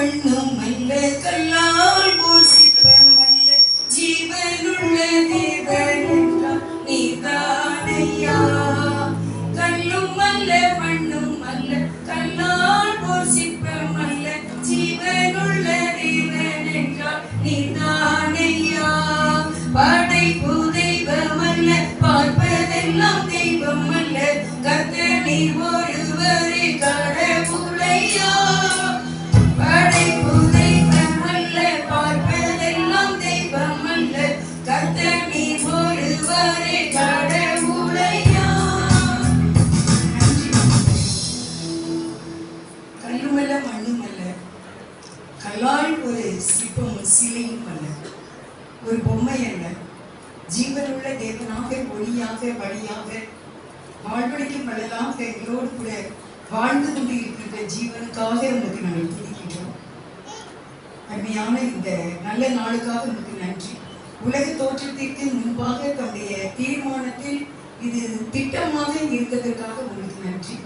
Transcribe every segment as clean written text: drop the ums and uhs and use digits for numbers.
மண்ணும் அல்ல கல்லால் பூசிப்பமல்ல ஜீவனுள்ள தேவன் என்றால் நீதானையா. கல்லும் அல்ல மண்ணும் அல்ல கல்லால் பூசிப்பமல்ல ஜீவனுள்ள தேவன் என்றால் நீதானையா. படைப்பு தெய்வம் அல்ல பார்ப்பதெல்லாம் தெய்வம் அல்ல கர்த்தர் நீ ஒருவரே கடவுளையா. படைப்பு தெய்வம் அல்ல பார்ப்பதெல்லாம் தெய்வம் அல்ல கர்த்தர் நீ ஒருவரே கடவுளையா. கல்லுமல்ல மண்ணும் அல்ல கல்லால் ஒரு சிற்பமும் சிலையும் அல்ல ஒரு பொம்மை அல்ல ஜீவனுள்ள தேவனாக ஒளியாக வழியாக வாழ்வழிக்கும் வள்ளலாக எங்களோடு கூட வாழ்ந்து கொண்டு இருக்கின்ற ஜீவனுக்காக உங்களுக்கு நாங்கள் துதிக்கின்றோம். அருமையான இந்த நல்ல நாளுக்காக உங்களுக்கு நன்றி. உலக தோற்றத்திற்கு முன்பாக தன்னுடைய தீர்மானத்தில் இது திட்டமாக இருந்ததற்காக உங்களுக்கு நன்றி.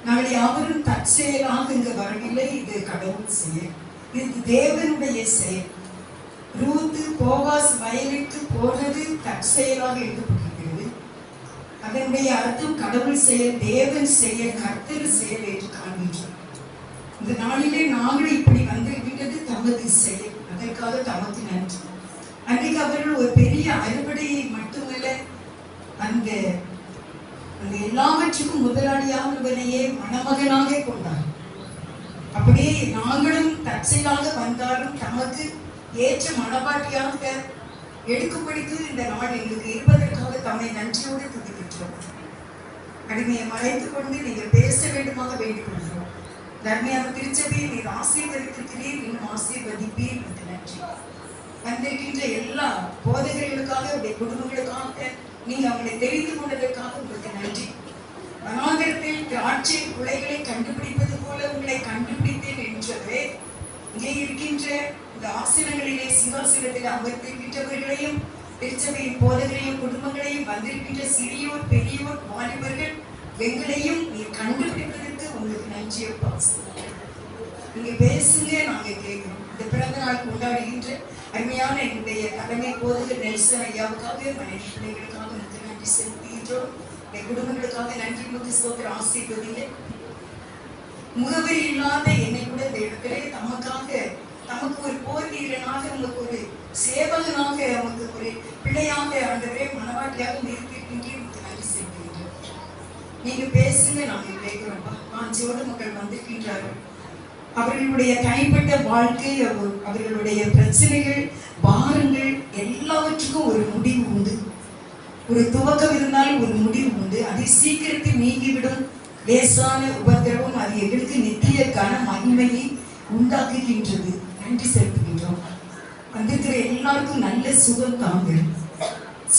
நாங்கள் யாவரும் தற்செயலாக இங்கு வரவில்லை. இது கடவுள் செயல், இது தேவனுடைய செயல். ரூத்து போவாஸ் வயலுக்கு போனது தற்செயலாக எழுதப்பட்டிருக்கிறது. அதனுடைய அர்த்தம் கடவுள் செயல், தேவன் செயல், கர்த்தர் செயல் என்று காண்கின்றோம். இந்த நாளிலே நாங்கள் இப்படி வந்திருக்கின்றது தமது செயல். அதற்காக தமக்கு நன்றி. அன்றைக்கு அவர்கள் ஒரு பெரிய அறுவடையை மட்டுமல்ல அந்த எல்லாவற்றுக்கும் முதலாளியானவனையே மணமகனாக கொண்டார். அப்படியே நாங்களும் தற்செயலாக வந்தாலும் தமக்கு ஏற்ற மனப்பாட்டியாக எடுக்கும்படிக்கு இந்த நாள் எங்களுக்கு இருப்பதற்காக தம்மை நன்றியோடு துதிக்கின்றோம். அடிமையை மறைத்துக் கொண்டு நீங்கள் பேச வேண்டுமாக வேண்டிக் கொள்கிறோம். தர்மையான திருச்சபையை நீர் ஆசீர்வதிக்கிறீர், இன்னும் ஆசீர்வதிப்பீர் என்று நன்றி. வந்திருக்கின்ற எல்லா போதகர்களுக்காக உடைய குடும்பங்களுக்காக நீங்க அவங்களை தெரிந்து கொண்டதற்காக உங்களுக்கு நன்றி. வனாந்தரத்தில் திராட்சை குலைகளை கண்டுபிடிப்பது போல உங்களை கண்டுபிடித்தேன் என்றவே இங்கே இருக்கின்ற இந்த ஆசனங்களிலே சிங்காசனத்தில் அமர்ந்திருக்கின்றவர்களையும் திருச்சபையின் போதகரையும் குடும்பங்களையும் வந்திருக்கின்ற சிறியோர் பெரியோர் வாலிபர்கள் எங்களையும் நீர் கண்டுபிடிப்பதற்கு உங்களுக்கு நன்றியப்பா. நீங்க பேசுங்க, நாங்க கேட்கிறோம். இந்த பிறந்த நாள் கொண்டாடுகின்ற அருமையான என்னுடைய தலைமை போதகர் நெல்சன் ஐயாவுக்காக மனைவி பிள்ளைகளுக்காக உங்களுக்கு நன்றி செலுத்துகின்றோம். என் குடும்பங்களுக்காக நன்றி முத்து ஸ்தோத்திர ஆசீர்வதிங்க. முகவரி இல்லாத என்னை கூட இந்த இடத்துல தமக்கு ஒரு போர் வீரனாக உங்களுக்கு ஒரு சேவகனாக நமக்கு ஒரு பிள்ளையாக ஆண்டவரே மனவாட்டியாக நிறுத்திருக்கின்றே உங்களுக்கு நன்றி செலுத்துகின்றோம். நீங்க பேசுங்க, நாங்க கேட்கிறோம்ப்பா. ஆஞ்சியோடு மக்கள் வந்திருக்கின்றார்கள். அவர்களுடைய தனிப்பட்ட வாழ்க்கை, அவர்களுடைய பிரச்சனைகள், பாரங்கள் எல்லாவற்றுக்கும் ஒரு முடிவு உண்டு. ஒரு துவக்கம் இருந்தால் ஒரு முடிவு உண்டு. அதை சீக்கிரத்தில் நீங்கிவிடும் லேசான உபத்திரவம் அது எங்களுக்கு நித்திய கன மகிமையை உண்டாக்குகின்றது. நன்றி செலுத்துகின்றோம். வந்திருக்கிற எல்லாருக்கும் நல்ல சுகம் தாங்க.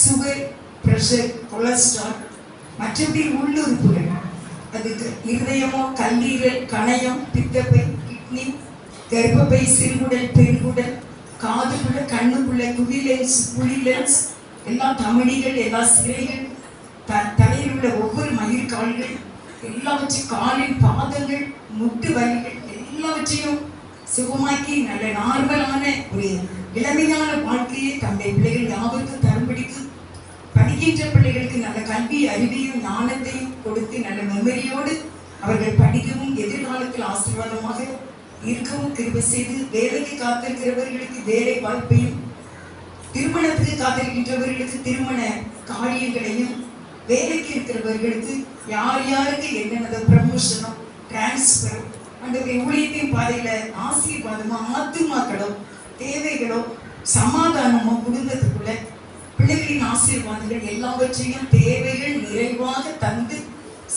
சுகர், பிரஷர், கொலஸ்ட்ரால், மற்றபடி உள்ளுறுப்புகள், அதுக்கு இருதயமோ கல்லீரல், கணையம், பித்தப்பை, கிட்னி, கர்ப்பப்பை, சிறுகுடல், பெருங்குடல், காதுக்குள்ள, கண்ணுக்குள்ள, குவிலென்ஸ், புலிலென்ஸ், எல்லா தமணிகள், எல்லா சிறைகள், தலையில் உள்ள ஒவ்வொரு மயிர் கால்கள் எல்லாவற்றையும், காலின் பாதங்கள், முட்டு வலிகள் எல்லாவற்றையும் சுகமாக்கி நல்ல நார்மலான ஒரு இளமையான வாழ்க்கையை தந்தை பிள்ளைகள் யாவருக்கும் தரும்படிக்கு படிக்கின்ற பிள்ளைகளுக்கு நல்ல கல்வி அறிவையும் ஞானத்தையும் கொடுத்து நல்ல மெமரியோடு அவர்கள் படிக்கவும் எதிர்காலத்தில் ஆசீர்வாதமாக இருக்கவும் கிருபை செய்து, வேலைக்கு காத்திருக்கிறவர்களுக்கு வேலை வாய்ப்பையும், திருமணத்துக்கு காத்திருக்கின்றவர்களுக்கு திருமண காரியங்களையும், வேலைக்கு இருக்கிறவர்களுக்கு யார் யாருக்கு என்னென்ன ப்ரமோஷனோ டிரான்ஸ்பர் அந்த ஊழியத்தின் பாதையில ஆசீர்வாதமோ ஆத்துமாக்களோ தேவைகளோ சமாதானமோ குடும்பத்துக்குள்ள பிள்ளைகளின் ஆசீர்வாதங்கள் எல்லாவற்றையும் தேவைகள் நிறைவாக தந்து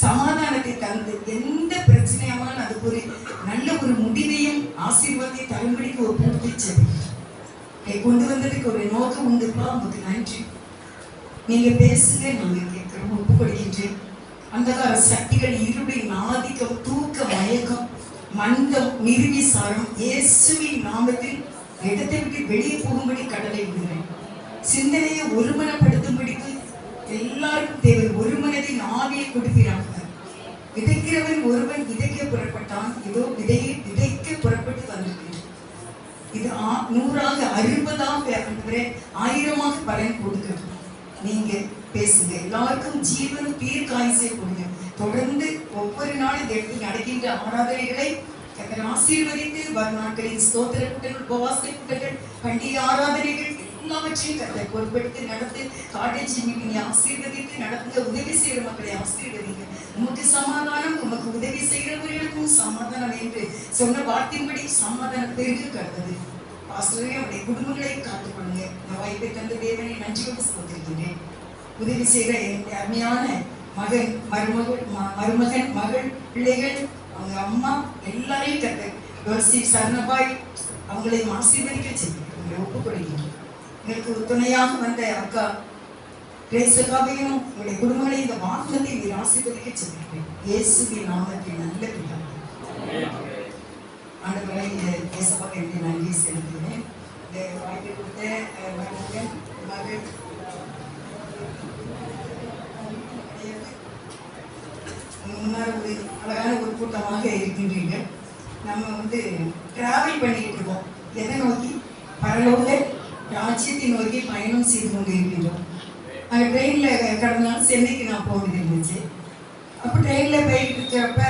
சமாதானத்தை தந்து எந்த பிரச்சனையானாலும் அதுக்கு ஒரு நல்ல ஒரு முடிவையும் ஆசீர்வாதத்தை தரும்படிக்கு ஒரு பூர்த்தி செய்ய கொண்டு வந்ததுக்கு ஒரு நோக்கம் உண்டுப்பா. உங்களுக்கு நன்றி. நீங்க பேசுங்க, நாங்க கேட்கிறோம். ஒப்பு கொடுக்கின்றேன். அந்தகார சக்திகள், இருளின் ஆதிக்கம், தூக்க மயக்கம், மந்தம், நிர்விசாரம் இயேசுவின் நாமத்தில் இடத்தை விட்டு வெளியே போகும்படி கடலை விடுகிறேன். சிந்தனையை ஒருமனப்படுத்தும்படிக்கு எல்லாருக்கும் தேவை. ஒரு மனதின் ஆவியை கொடுக்கிறார்கள். விதைக்கிறவன் ஒருவன் விதைக்க புறப்பட்டான். இதோ விதையை விதைக்க புறப்பட்டு வந்திருக்கிறான். இது 100ஆக 60ஆக ஆண்டவரே 1000ஆக பலன் கொடுக்கட்டும். நீங்க பேசுங்க, எல்லாருக்கும் ஜீவன் தீர்க்காயுசை கொடுங்க. தொடர்ந்து ஒவ்வொரு நாளும் இந்த இடத்தில் நடக்கின்ற ஆராதனைகளை ஆசீர்வதித்து வரும் நாட்களின் ஸ்தோத்திர கூட்டங்கள், உபவாச கூட்டங்கள், பண்டிகை ஆராதனைகள் எல்லாவற்றையும் கர்த்தர் பொறுப்பெடுத்து நடத்து. காலேஜ் மீட்டிங்கை ஆசீர்வதித்து நடத்துங்க. உதவி செய்கிற மக்களை ஆசீர்வதிங்க. உமக்கு சமாதானம், உமக்கு உதவி செய்கிறவர்களுக்கும் சமாதானம் என்று சொன்ன வார்த்தையின்படி சமாதானம் பெருகு கருது. பாஸ்டரையும் அவருடைய குடும்பங்களை காத்துக்கொள்ளுங்க. இந்த வாய்ப்பை தந்த தேவனை நன்றியோடு ஸ்தோத்திரிக்கிறேன். உதவி செய்கிற என்னுடைய அருமையான மகன், மருமகன், மகள், பிள்ளைகள், அவங்க அம்மா எல்லாரையும் கர்த்தர் யோசி சரணபாய் அவங்களையும் ஆசீர்வதிக்க செய்ய உங்களை ஒப்புக் கொடுக்கிறோம். எங்களுக்கு துணையாக வந்த அக்கா கிரேசக்காவையும் உங்களுடைய குடும்பங்களையும் இந்த வாக்குறுதி நீர் ஆசீர்வதிக்க செய்கிறேன். இயேசுவின் நாமத்தில் நல்ல பிதாவே. ஆண்டவரை இந்த இயேசுவுக்கு என்னுடைய நன்றி செலுத்துகிறேன். இந்த வாய்ப்பை கொடுத்த மகன், மகள் முன்னாள் ஒரு அழகான ஒரு கூட்டமாக இருக்கின்றீர்கள். நம்ம டிராவல் பண்ணிட்டு இருக்கோம். எதை நோக்கி? பரலோக ராஜ்யத்தை நோக்கி பயணம் செய்து கொண்டு இருக்கின்றோம். அந்த ட்ரெயினில் கடந்த நாள் சென்னைக்கு நான் போகிறது இருந்துச்சு. அப்போ ட்ரெயினில் போயிட்டு இருக்கிறப்ப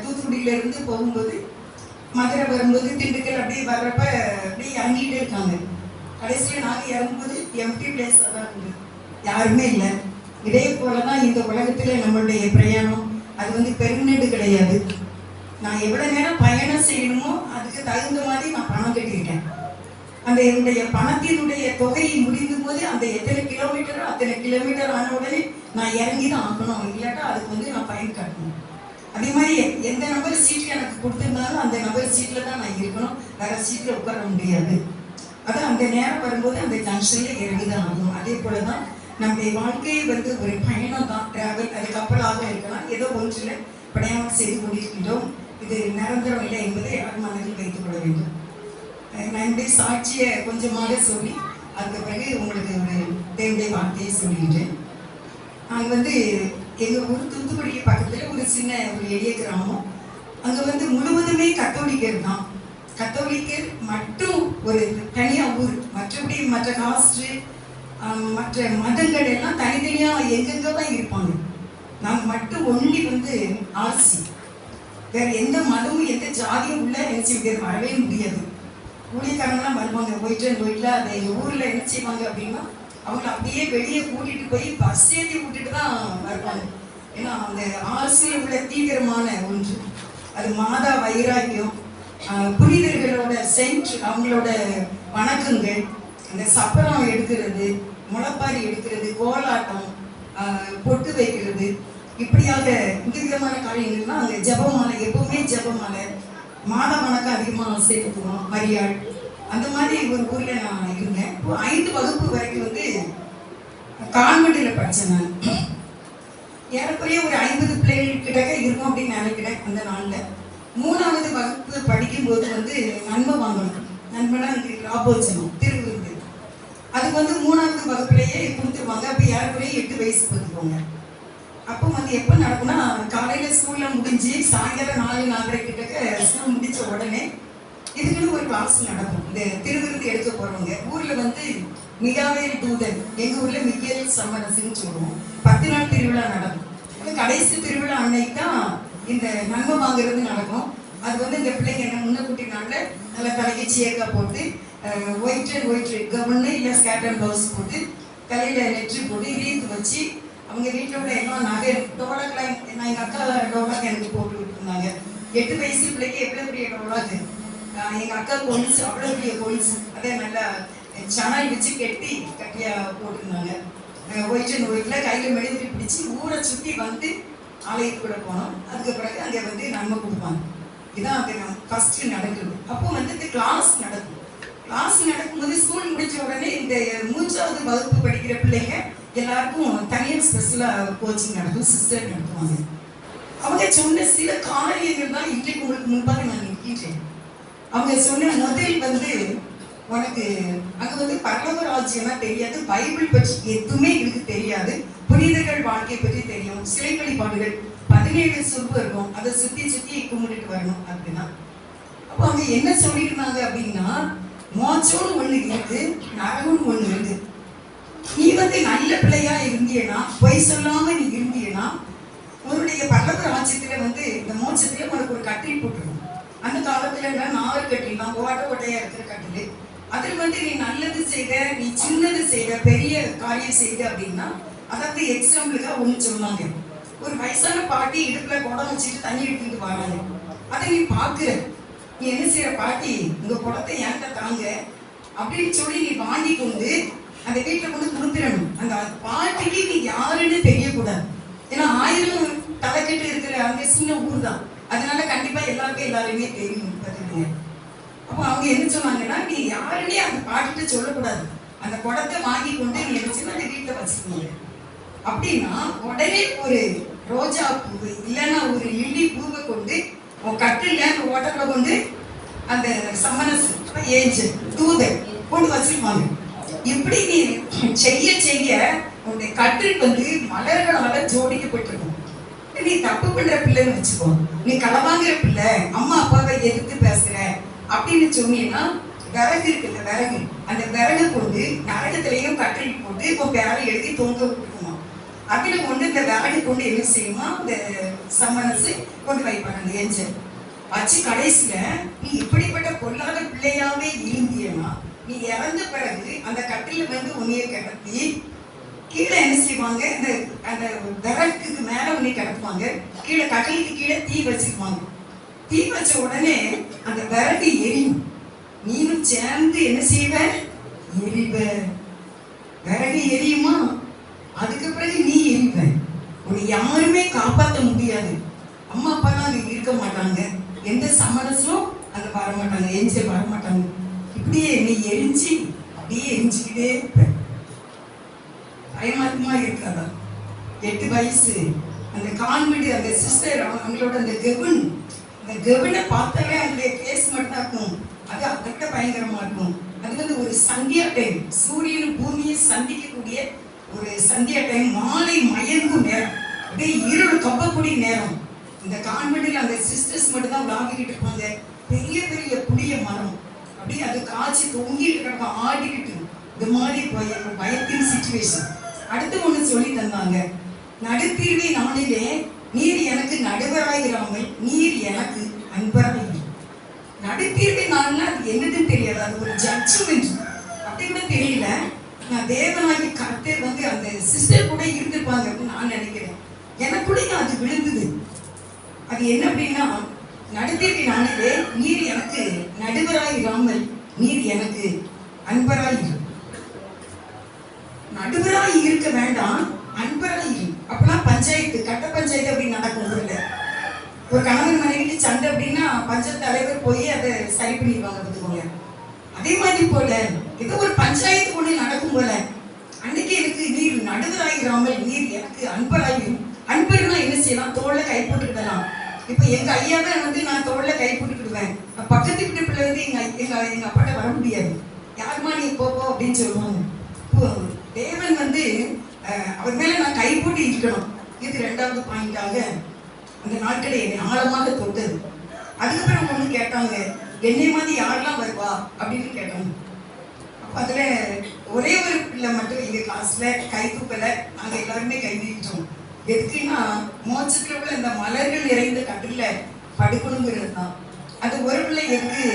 தூத்துக்குடியிலேருந்து போகும்போது மதுரை வரும்போது திண்டுக்கல் அப்படியே வர்றப்ப அப்படியே இறங்கிட்டே இருக்காங்க. கடைசியில் நாங்கள் இறங்கும்போது எம்டி பிளேஸாக தான் இருந்தது, யாருமே இல்லை. இதே போல தான் இந்த உலகத்தில் நம்மளுடைய பிரயாணம். அது பெர்மனெண்ட் கிடையாது. நான் எவ்வளோ நேரம் பயணம் செய்யணுமோ அதுக்கு தகுந்த மாதிரி நான் பணம் கட்டியிருக்கேன். அந்த என்னுடைய பணத்தினுடைய தொகையை முடிந்தும் போது அந்த எத்தனை கிலோமீட்டரோ அத்தனை கிலோமீட்டர் ஆன உடனே நான் இறங்கி தான் ஆகணும். இல்லாட்டா அதுக்கு நான் பயன் கட்டணும். அதே மாதிரி எந்த நம்பர் சீட்டு எனக்கு கொடுத்துருந்தாலும் அந்த நம்பர் சீட்டில் தான் நான் இருக்கணும். வேறு சீட்டில் உட்கார முடியாது. அதான் அந்த நேரம் வரும்போது அந்த ஜங்ஷனில் இறங்கி தான் ஆகணும். அதே போல தான் நம்முடைய வாழ்க்கையை ஒரு பயணம் தான், டிராவல். அது கப்பலாக இருக்கலாம், ஏதோ ஒன்றில் பிரயாணம் செய்து கொண்டிருக்கின்றோம். இது நிரந்தரம் இல்லை என்பதை யார் மனதில் வைத்துக் கொள்ள வேண்டும். நான் என்னுடைய சாட்சியை கொஞ்சமாக சொல்லி அதுக்கு பிறகு உங்களுக்கு ஒரு தேவனுடைய வார்த்தையை சொல்லிட்டேன். நாங்கள் எங்கள் ஊர் தூத்துக்குடிக்கு பக்கத்தில் ஒரு சின்ன ஒரு எளிய கிராமம். அங்கே முழுவதுமே கத்தோலிக்கர் தான். கத்தோலிக்கர் மட்டும் ஒரு தனியாக ஊர். மற்றபடி மற்ற காஸ்ட்டு மற்ற மதங்கள் எல்லாம் தனித்தனியாக எங்கெங்கே தான் இருப்பாங்க. நாங்கள் மட்டும் ஒன்லி ஆர்சி. வேறு எந்த மதமும் எந்த ஜாதியும் உள்ள நினைச்சு வரவே முடியாது. ஊழியக்காரங்களாம் வருவாங்க, போயிட்டு அதை எங்கள் ஊரில் என்ன செய்வாங்க அப்படின்னா அவங்களை அப்படியே வெளியே கூட்டிகிட்டு போய் பஸ் ஏற்றி விட்டுட்டு தான் வருவாங்க. ஏன்னா அந்த ஆர்சியில் உள்ள தீவிரமான ஒன்று அது மாதா வைராக்கியம், புனிதர்களோட சென்ட், அவங்களோட வணக்கங்கள், அந்த சப்பரம் எடுக்கிறது, முளைப்பாரி எடுக்கிறது, கோலாட்டம், பொட்டு வைக்கிறது, இப்படியாக இந்த விதமான காரியங்கள்லாம் அங்கே ஜபமாலை, எப்பவுமே ஜபமாலை, மாதா வணக்கம் அதிகமாக சேர்த்துக்குவோம். மரியாள் அந்த மாதிரி ஒரு ஊரில் நான் இருந்தேன். இப்போ 5 வகுப்பு வரைக்கும் கான்வென்ட்டில் படித்தேன். நான் ஏறக்குறைய ஒரு 50 பிள்ளைகள் கிட்ட இருக்கும் அப்படின்னு நினைக்கிறேன். அந்த நாளில் 3ஆவது வகுப்பு படிக்கும்போது நன்மை வாங்கணும். நன்மைனா இங்கே ராபோச்சனம் திருவிருந்து. அதுக்கு 3ஆவது வகுப்புலேயே கொடுத்துருவாங்க. அப்போ ஏறக்குறைய 8 வயசு பார்த்துக்கோங்க. அப்போ எப்போ நடக்கும்னா காலையில் ஸ்கூலில் முடிஞ்சு சாயங்காலம் 4-4:30 கிட்டக்க ஸ்கூல் முடித்த உடனே இதுக்குன்னு ஒரு கிளாஸ் நடக்கும். இந்த திருவிருந்து எடுக்க போகிறவங்க ஊரில் மிகாவேல் தூதன், எங்கள் ஊரில் மிக்கேல் சம்மரசுன்னு சொல்லுவோம். 10 நாள் திருவிழா நடக்கும். கடைசி திருவிழா அன்னைக்கு தான் இந்த நன்மை வாங்குறது நடக்கும். அது இந்த பிள்ளைங்க என்ன முன்னக்கூட்டி நாளில் நல்லா தலைக்கு சேக்கா போட்டு ஒயிட் கவுன்னு இல்லை ஸ்கேட்டர் ப்ளவுஸ் போட்டு தலையில் நெற்றி போட்டு ரீத்து வச்சு அவங்க வீட்டில் உள்ள எல்லாம் நகை டோலாக்கெல்லாம் எங்கள் அக்கா டோலாக்கு எனக்கு போட்டு விட்டுருந்தாங்க. 8 வயசு பிள்ளைக்கு எவ்வளோ பெரிய டோலாக்கு, எங்கள் அக்கா கொலுசு அவ்வளோ பெரிய கொலுசு, அதே நல்லா சணல் வச்சு கட்டியாக போட்டிருந்தாங்க. ஒயிட்டில் கையில் மெழுகு பிடிச்சி ஊரை சுற்றி ஆலயத்துக்குள்ள போனோம். அதுக்கு பிறகு அங்கே நன்மை கொடுப்பாங்க. இதுதான் அங்கே ஃபஸ்ட்டு நடக்குது. அப்போ இந்த கிளாஸ் நடக்கும். கிளாஸ் நடக்கும்போது ஸ்கூல் முடித்த உடனே இந்த 3ஆவது வகுப்பு படிக்கிற பிள்ளைங்க எல்லாருக்கும் தனியார் ஸ்பெஷலாக கோச்சிங் நடக்கும், சிஸ்டர் நடத்துவாங்க. அவங்க சொன்ன சில காரியங்கள் தான் இன்றைக்கு உங்களுக்கு முன்பாக நான் நிற்கின்றேன். அவங்க சொன்ன முதல் உனக்கு அங்கே பரலோக ராஜ்யம்னா தெரியாது, பைபிள் பற்றி எதுவுமே எனக்கு தெரியாது, புனிதர்கள் வாழ்க்கை பற்றி தெரியும், சிலை வழிபாடுகள் 17 சொற்பு இருக்கும், அதை சுற்றி கும்பிட்டுட்டு வரணும் அப்படின்னா. அப்போ அவங்க என்ன சொல்லியிருந்தாங்க அப்படின்னா, மோட்சம்னு ஒண்ணு இருக்கு, நரகம்னு ஒண்ணு இருக்கு. நீ வந்து நல்ல பிள்ளையா இருந்தீனா, பொய் சொல்லாம நீ இருந்தீனா, உன்னுடைய பல்லவ ராஜ்யத்துல வந்து இந்த மோட்சத்துல உனக்கு ஒரு கட்டில் போட்டுருக்கும். அந்த காலத்துல எல்லாம் 4 கட்டில் தான், ஓட்ட ஓட்டையா இருக்கிற கட்டில். அதில் வந்து நீ நல்லது செய்த, நீ சின்னது செய்த, பெரிய காரியம் செய்த அப்படின்னா, அதாவது எக்ஸாம்பிளுக்காக ஒன்று சொன்னாங்க. ஒரு வயசான பாட்டி இடுப்புல குடம் வச்சுட்டு தண்ணி எடுத்துட்டு வராங்க. அதை நீ பாக்குற, நீ என்ன செய்யற, பாட்டி உங்க குடத்தை என்கிட்ட தாங்க அப்படின்னு சொல்லி நீ வாங்கி கொண்டு அந்த வீட்டுல கொண்டு கொடுத்துடணும். அந்த பாட்டிக்கு நீ யாருன்னு தெரியக்கூடாது. ஏன்னா 1000 தலைக்கட்டு இருக்கிற அந்த சின்ன ஊர் தான், அதனால கண்டிப்பா எல்லாருக்கும் எல்லாருமே தெரியும். அப்போ அவங்க என்ன சொன்னாங்கன்னா, நீ யாருன்னே அந்த பாட்டிட்டு சொல்லக்கூடாது. அந்த குடத்தை வாங்கி கொண்டு நீ என்ன செய்ய அந்த வீட்டுல வச்சுக்கோங்க. அப்படின்னா உடனே ஒரு ரோஜா பூவு இல்லைன்னா ஒரு லில்லி பூவை கொண்டு உன் கட்டில அந்த ஓட்டர்ல கொண்டு அந்த சமரசு ஏஞ்சல் தூதர் கொண்டு வச்சிருப்பாங்க. இப்படி நீ செய்ய செய்ய உன்னுடைய கட்டில் வந்து மலர்களால ஜோடிக்கப்பட்டிருக்கும். நீ தப்பு பண்ற பிள்ளைன்னு வச்சுக்கோ, நீ களவாங்குற பிள்ளை, அம்மா அப்பாவை எதிர்த்து பேசுற அப்படின்னு சொன்னீங்கன்னா, விறகு இருக்குல்ல விறகு, அந்த விறகு கொண்டு நரகத்திலையும் கட்டில் போட்டு இப்போ பேரை எழுதி தொங்க விட்டுருக்குமா. அதுல கொண்டு இந்த விறகு கொண்டு என்ன செய்யுமா, இந்த சமரசு கொண்டு வைப்பாங்க. அந்த ஏஞ்சல் வச்சு கடைசியில நீ இப்படிப்பட்ட பொல்லாத பிள்ளையாவே இருந்தீன்னா, நீ இறந்த பிறகு அந்த கட்டில வந்து உன்னைய கிடத்தி கீழே என்ன செய்வாங்க, அந்த அந்த விறகுக்கு மேல உன்னை கிடத்துவாங்க. கீழே கட்டிலுக்கு கீழே தீ வச்சிருப்பாங்க. தீ வச்ச உடனே அந்த விறகு எரியும். நீனும் சேர்ந்து என்ன செய்வ, எரிவ. விறகு எரியுமா, அதுக்கு பிறகு நீ எரிவ. உன்னை யாருமே காப்பாற்ற முடியாது. அம்மா அப்பாலாம் அங்க இருக்க மாட்டாங்க, எந்த சமரசம் அங்க வர மாட்டாங்க, ஏஞ்சல் வர மாட்டாங்க. இப்படியே நீ எரிஞ்சு அப்படியே எரிஞ்சுக்கிட்டே இருப்ப. பயமாத்மா இருக்காதா? 8 வயசு அந்த கான்வென்ட் அந்த சிஸ்டர் அவங்களோட அந்த கெவனை பார்த்தாலே அவங்களுடைய கேஸ் மட்டும் இருக்கும். அது அதை விட பயங்கரமா இருக்கும். அது வந்து ஒரு சந்தியா டைம், சூரியன் பூமியை சந்திக்கக்கூடிய ஒரு சந்தியா டைம், மாலை மயங்கும் நேரம், அப்படியே இருள் கப்பக்கூடிய நேரம். இந்த கான்வென்ட்ல அந்த சிஸ்டர்ஸ் மட்டும் தான் விளாகிக்கிட்டு இருப்பாங்க. பெரிய பெரிய புளிய மரம் அப்படியே அது காய்ச்சி தொங்கிட்டு கிடக்கும், ஆடிக்கிட்டு. இந்த மாதிரி பயத்தின் சிச்சுவேஷன். அடுத்து ஒண்ணு சொல்லி தந்தாங்க, நடுத்தீர்வை நாளிலே நீர் எனக்கு நடுவராயிராமல் நீர் எனக்கு அன்பராயிரு. நடுத்தீர்வை நாள்னா அது என்னதுன்னு தெரியாது, அது ஒரு ஜட்ஜ்மெண்ட் அப்படி கூட தெரியல. நான் தேவனாகி கர்த்தர் வந்து அந்த சிஸ்டர் கூட இருந்திருப்பாங்க அப்படின்னு நான் நினைக்கிறேன். எனக்குள்ளேயும் அது விழுந்தது. அது என்ன அப்படின்னா, நடுத்தீர்வை நாளிலே நீர் எனக்கு நடுவராயிராமல் நீர் எனக்கு அன்பராயிரு. நடுவராய் இருக்க வேண்டாம், அன்பராய் இரு. அப்பெல்லாம் பஞ்சாயத்து, கட்ட பஞ்சாயத்து அப்படின்னு நடக்கும் ஊர்ல. ஒரு கணவன் மனைவிக்கு சண்டை அப்படின்னா பஞ்சாயத்து தலைவர் போய் அதை சரி பண்ணிடுவாங்க பார்த்துக்கோங்க. அதே மாதிரி போல ஏதோ ஒரு பஞ்சாயத்து ஒண்ணு நடக்கும் போல அன்னைக்கு எனக்கு நீர் நடுவராயிராமல் நீர் எனக்கு அன்பராயிரும். அன்பர்னா என்ன செய்யலாம், தோல்ல கை போட்டுக்கிடலாம். இப்ப எங்க ஐயா தான் வந்து நான் தோல்ல கை போட்டுக்கிடுவேன். பக்கத்து வீட்டு பிள்ளை வந்து எங்க அப்பாட்ட வர முடியாது. யாருமா நீ போப்போ அப்படின்னு சொல்லுவாங்க. தேவன் வந்து அவர் மேல நான் கை போட்டு இருக்கணும். இது 2வது பாயிண்டாக அந்த நாட்களை என்னை ஆழமாக தொட்டது. அதுக்கப்புறம் ஒண்ணு கேட்டாங்க, என்னை மாதிரி யாரெல்லாம் வருவா அப்படின்னு கேட்டாங்க. அப்ப அதுல ஒரே ஒரு பிள்ளை மட்டும் எங்க கிளாஸ்ல கை தூக்கல. நாங்க எல்லாருமே கை நீட்டோம். எதுக்குன்னா, மோட்சத்துல உள்ள இந்த மலர்கள் நிறைந்த கட்டில படுக்கணுங்கிறது தான். அது ஒரு பிள்ளை எதுக்கு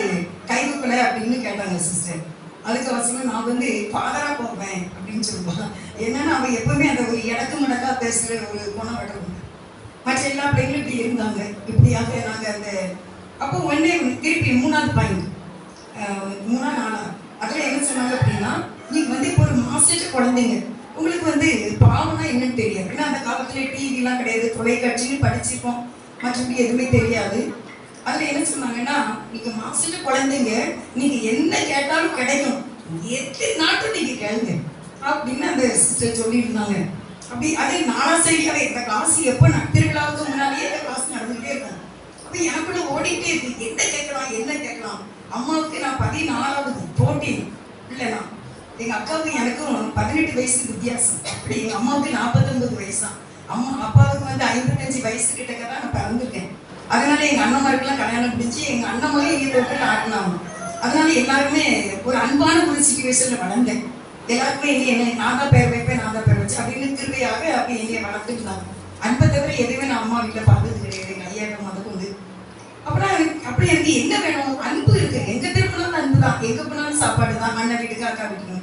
கை தூக்கல அப்படின்னு கேட்டாங்க சிஸ்டர். அதுக்கு அவசரம் நான் வந்து ஃபாதரா போவேன் அப்படின்னு சொல்லுவான். என்னன்னா அவன் எப்பவுமே அந்த ஒரு இடக்கு மடக்கா பேசுற ஒரு குணம் வளரும். மற்ற எல்லா பிள்ளைங்களும் இப்படி இருந்தாங்க. இப்படியாக நாங்க அந்த அப்போ ஒன்னே திருப்பி 3வது பாயிண்ட், 3ஆ 4ஆ அதுல என்ன சொன்னாங்க அப்படின்னா, நீங்க வந்து இப்போ ஒரு மாஸ்டர் குழந்தைங்க, உங்களுக்கு வந்து பாவம்னா என்னன்னு தெரியாது. ஏன்னா அந்த காலத்துல டிவிலாம் கிடையாது, தொலைக்காட்சின்னு படிச்சிருப்போம், மற்றபடி எதுவுமே தெரியாது. அதுல என்ன சொன்னாங்கன்னா, நீங்க மாஸ்டர் குழந்தைங்க, நீங்க என்ன கேட்டாலும் கிடைக்கும், எத்தனை நாட்டும் நீங்க கேளுங்க அப்படின்னு அந்த சிஸ்டர் சொல்லியிருந்தாங்க. அப்படி அதே 4ஆம் செய்தியாவே இந்த கிளாஸ் எப்போ திருவிழாவுக்கு முன்னாடியே இந்த கிளாஸ் நடந்துகிட்டே இருக்கும். அப்ப எனக்குள்ள ஓடிட்டே இருக்கு, என்ன கேட்கலாம் என்ன கேட்கலாம். அம்மாவுக்கு நான் 14வது போட்டி இல்லைனா, எங்க அக்காவுக்கு எனக்கும் 18 வயசு வித்தியாசம். அப்படி எங்க அம்மாவுக்கு 49 வயசா, அப்பாவுக்கு வந்து 55 வயசு கிட்டக்க தான் நான் பிறந்திருக்கேன். அதனால எங்க அண்ணன்மாருக்கெல்லாம் கல்யாணம் பிடிச்சி எங்க அண்ணன் மகன் எங்க தொட்டில் ஆட்டினாங்க. அதனால எல்லாருமே ஒரு அன்பான ஒரு சிச்சுவேஷன்ல வளர்ந்தேன். எல்லாருக்குமே இனி என்ன நான் தான் பேர் வைப்பேன், நான் தான் பேர் வச்சேன் அப்படின்னு திருவையாக அப்படி என்னைய வளர்த்துருந்தாங்க. அன்பை தவிர எதுவுமே நான் அம்மா வீட்டில் பார்த்தது கிடையாது. எங்கள் ஐயாயிரம் மத கொண்டு அப்புறம் அப்படி எனக்கு என்ன வேணும்? அன்பு இருக்கு. எங்க திருப்பினாலும் அன்பு தான், எங்க போனாலும் சாப்பாடு தான், அண்ணன் வீட்டுக்கு அக்கா வீட்டுக்கு.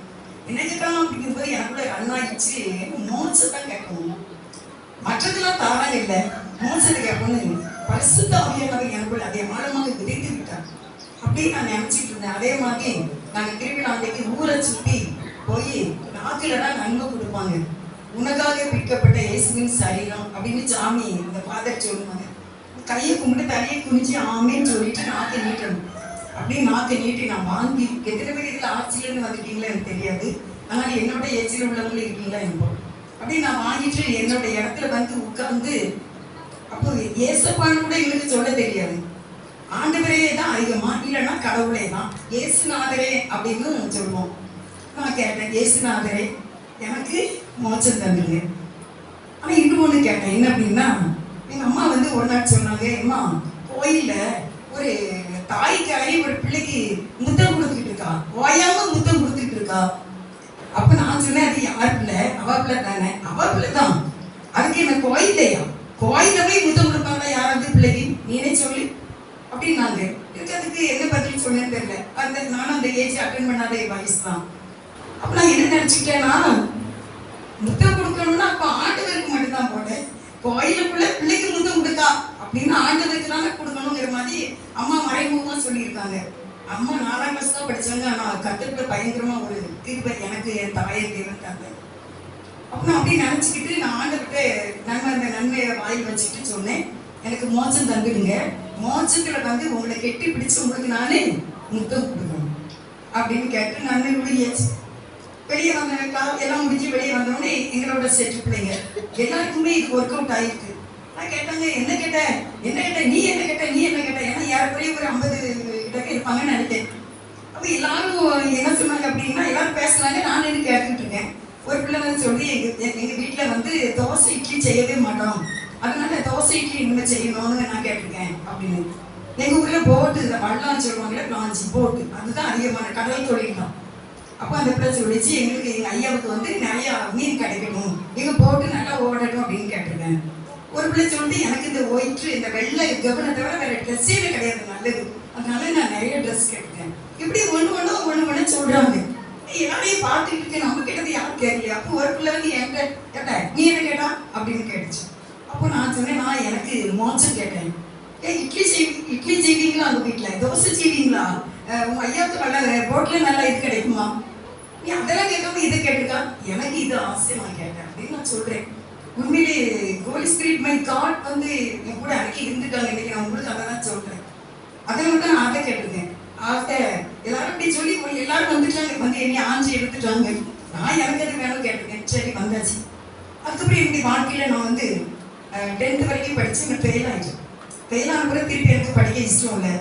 என்ன கேட்கலாம் அப்படிங்கும்போது எனக்குள்ள அண்ணாயிடுச்சு, மோட்சத்தான் கேட்கணும். மற்றதெல்லாம் தாராங்க இல்லை, மோட்சத்தை கேட்கணும். பரிசுத்த ஆவியானவர் எனக்குள்ள அதே ஆழமாக விதைத்து விட்டார். அப்படியே நான் நினைச்சிட்டு இருந்தேன். அதே மாதிரி நாங்கள் திருவிழா அன்றைக்கு ஊரை சுற்றி போய் நாக்கில தான் நன்மை கொடுப்பாங்க. உனக்காக பிடிக்கப்பட்ட இயேசுவின் சரீரம் அப்படின்னு சாமி இந்த ஃபாதர் சொல்லுவாங்க. கையை கும்பிட்டு தலையை குனிச்சு ஆமேன்னு சொல்லிட்டு நாக்கை நீட்டணும். அப்படியே நாக்கை நீட்டி நான் வாங்கி எத்தனை பேர் இதில் ஆட்சியிலேருந்து வந்துட்டீங்களா எனக்கு தெரியாது. ஆனால் என்னோட ஏஜில் உள்ளவங்களும் இருக்கீங்களா எனக்கு. அப்படி நான் வாங்கிட்டு என்னோட இடத்துல வந்து உட்கார்ந்து அப்போ ஏசப்பான்னு கூட எங்களுக்கு சொல்ல தெரியாது. ஆண்டவரே தான் அதிகமா, இல்லைன்னா கடவுளே தான், இயேசுநாதரே அப்படின்னு சொல்லுவோம். நான் கேட்டேன், இயேசுநாதரே எனக்கு மோட்சம் தந்துருங்க. ஆனால் இன்னும் ஒன்று கேட்டேன், என்ன அப்படின்னா எங்கள் அம்மா வந்து ஒரு நாள் சொன்னாங்க, அம்மா கோயில்ல ஒரு தாய்க்காரி ஒரு பிள்ளைக்கு முத்தம் கொடுத்துட்டு இருக்கா, ஓயாம முத்தம் கொடுத்துட்டு இருக்கா. அப்ப நான் சொன்னேன், அது யார் பிள்ளை? அவ பிள்ளை தானே. அவ பிள்ளை தான், அதுக்கு என்ன கோயில்லையா? கோயில போய் முத்தம் கொடுப்பாங்களா யாராவது பிள்ளைக்கு? நீனே சொல்லி அப்படின்னாங்க. அதுக்கு என்ன பதில் சொன்னேன்னு தெரியல. நானும் அந்த ஏஜ் அட்டன் பண்ணாத வயசு தான். அப்ப நான் என்ன நினைச்சுக்கிட்டேன்னா, முத்தம் கொடுக்கணும்னா அப்ப ஆண்டவருக்கு மட்டும்தான் போட்டேன். கோயிலுக்குள்ள பிள்ளைக்கு முத்தம் கொடுக்கா அப்படின்னு ஆண்டவருக்கு தானே கொடுக்கணுங்கிற மாதிரி அம்மா மறைமுகமா சொல்லியிருக்காங்க. அம்மா 4ஆம் கிளாஸ் தான் படிச்சாங்க. ஆனா கத்துக்கிட்ட பயங்கரமா ஒரு தீர்ப்பை எனக்கு என் தாயை தேவைட்டாங்க. அப்ப நான் அப்படி நினைச்சுக்கிட்டு நான் ஆண்டவர்கிட்ட அந்த நன்மையை வாயில் வச்சுட்டு சொன்னேன், எனக்கு மோட்சம் தந்துடுங்க. மோட்சத்துல வந்து உங்களை கெட்டி பிடிச்சு உங்களுக்கு நானே முத்தம் கொடுக்கணும் அப்படின்னு கேட்டு நன்மை முடியாச்சு. வெளியே வந்தேன்க்கா, எல்லாம் முடிஞ்சு வெளியே வந்தோடனே எங்களோட செட்டு பிள்ளைங்க எல்லாருக்குமே இது ஒர்க் அவுட் ஆயிருக்கு. நான் கேட்டாங்க, என்ன கேட்டேன், நீ என்ன கேட்ட, ஏன்னா யாருக்குறைய ஒரு 50 கிட்ட இருப்பாங்கன்னு நினைத்தேன். அப்ப எல்லாரும் என்ன சொன்னாங்க அப்படின்னா, எல்லாரும் பேசுனாங்க, நான் என்ன கேட்டுக்கிட்டு இருக்கேன். ஒரு பிள்ளை வந்து சொல்லி, எங்க வீட்டுல வந்து தோசை இட்லி செய்யவே மாட்டோம், அதனால தோசை இட்லி இனிமேல் செய்யணும்னு நான் கேட்டிருக்கேன் அப்படின்னு. எங்க ஊர்ல போட்டு வள்ளம் சொல்லுவாங்கல்ல, பிளாஞ்சி போட்டு, அதுதான் அதிகமான கடல் தொழில் தான். அப்போ அந்த பிள்ளை சொல்லிச்சு, எங்களுக்கு எங்கள் ஐயாவுக்கு வந்து நிறையா மீன் கிடைக்கணும், எங்கள் போட்டு நல்லா ஓடட்டும் அப்படின்னு கேட்டிருக்கேன். ஒரு பிள்ளை சொல்லிட்டு, எனக்கு இந்த ஒயிற்று இந்த வெள்ளை கவனை தவிர வேற ட்ரெஸ்ஸே கிடையாது நல்லது, அதனால நான் நிறைய ட்ரெஸ் கேட்டிருக்கேன். இப்படி ஒன்று சொல்றாங்க. எல்லாரையும் பார்த்துட்டு இருக்கேன், நம்ம கேட்டது யாரும் கேட்கலையா. அப்போ ஒரு பிள்ளை வந்து என்கிட்ட கேட்ட, நீ என்ன கேட்டா அப்படின்னு கேட்டுச்சு. அப்போ நான் சொன்னேன், நான் எனக்கு மோட்சம் கேட்டேன். இட்லி செய்வீங்களா அந்த வீட்டில், தோசை செய்வீங்களா, உங்க ஐயாவுக்கு நல்லா ரோட்ல நல்லா இது கிடைக்குமா, நீ அதெல்லாம் கேட்காம இதை கேட்டுக்கா, எனக்கு இது ஆசை நான் கேட்டேன் அப்படின்னு நான் சொல்றேன். உண்மையிலே ஹோலி ஸ்பிரிட் மை காட் வந்து என் கூட அடக்கி இருந்துட்டாங்க. இன்னைக்கு நான் உங்களுக்கு அதை தான் சொல்றேன். அதை மட்டும் நான் அதை கேட்டிருக்கேன். ஆசை எல்லாரும் அப்படி சொல்லி எல்லாரும் வந்துட்டாங்க, வந்து என்னை ஆஞ்சி எடுத்துட்டாங்க. நான் எனக்கு அது வேணும் கேட்டிருக்கேன். சரி வந்தாச்சு. அதுக்கப்புறம் என்னுடைய வாழ்க்கையில நான் வந்து 10th வரைக்கும் படிச்சு எனக்கு ஃபெயில் ஆயிட்டேன். ஃபெயில் ஆன பிறகு திருப்பி எனக்கு படிக்க இஷ்டம் இல்லை.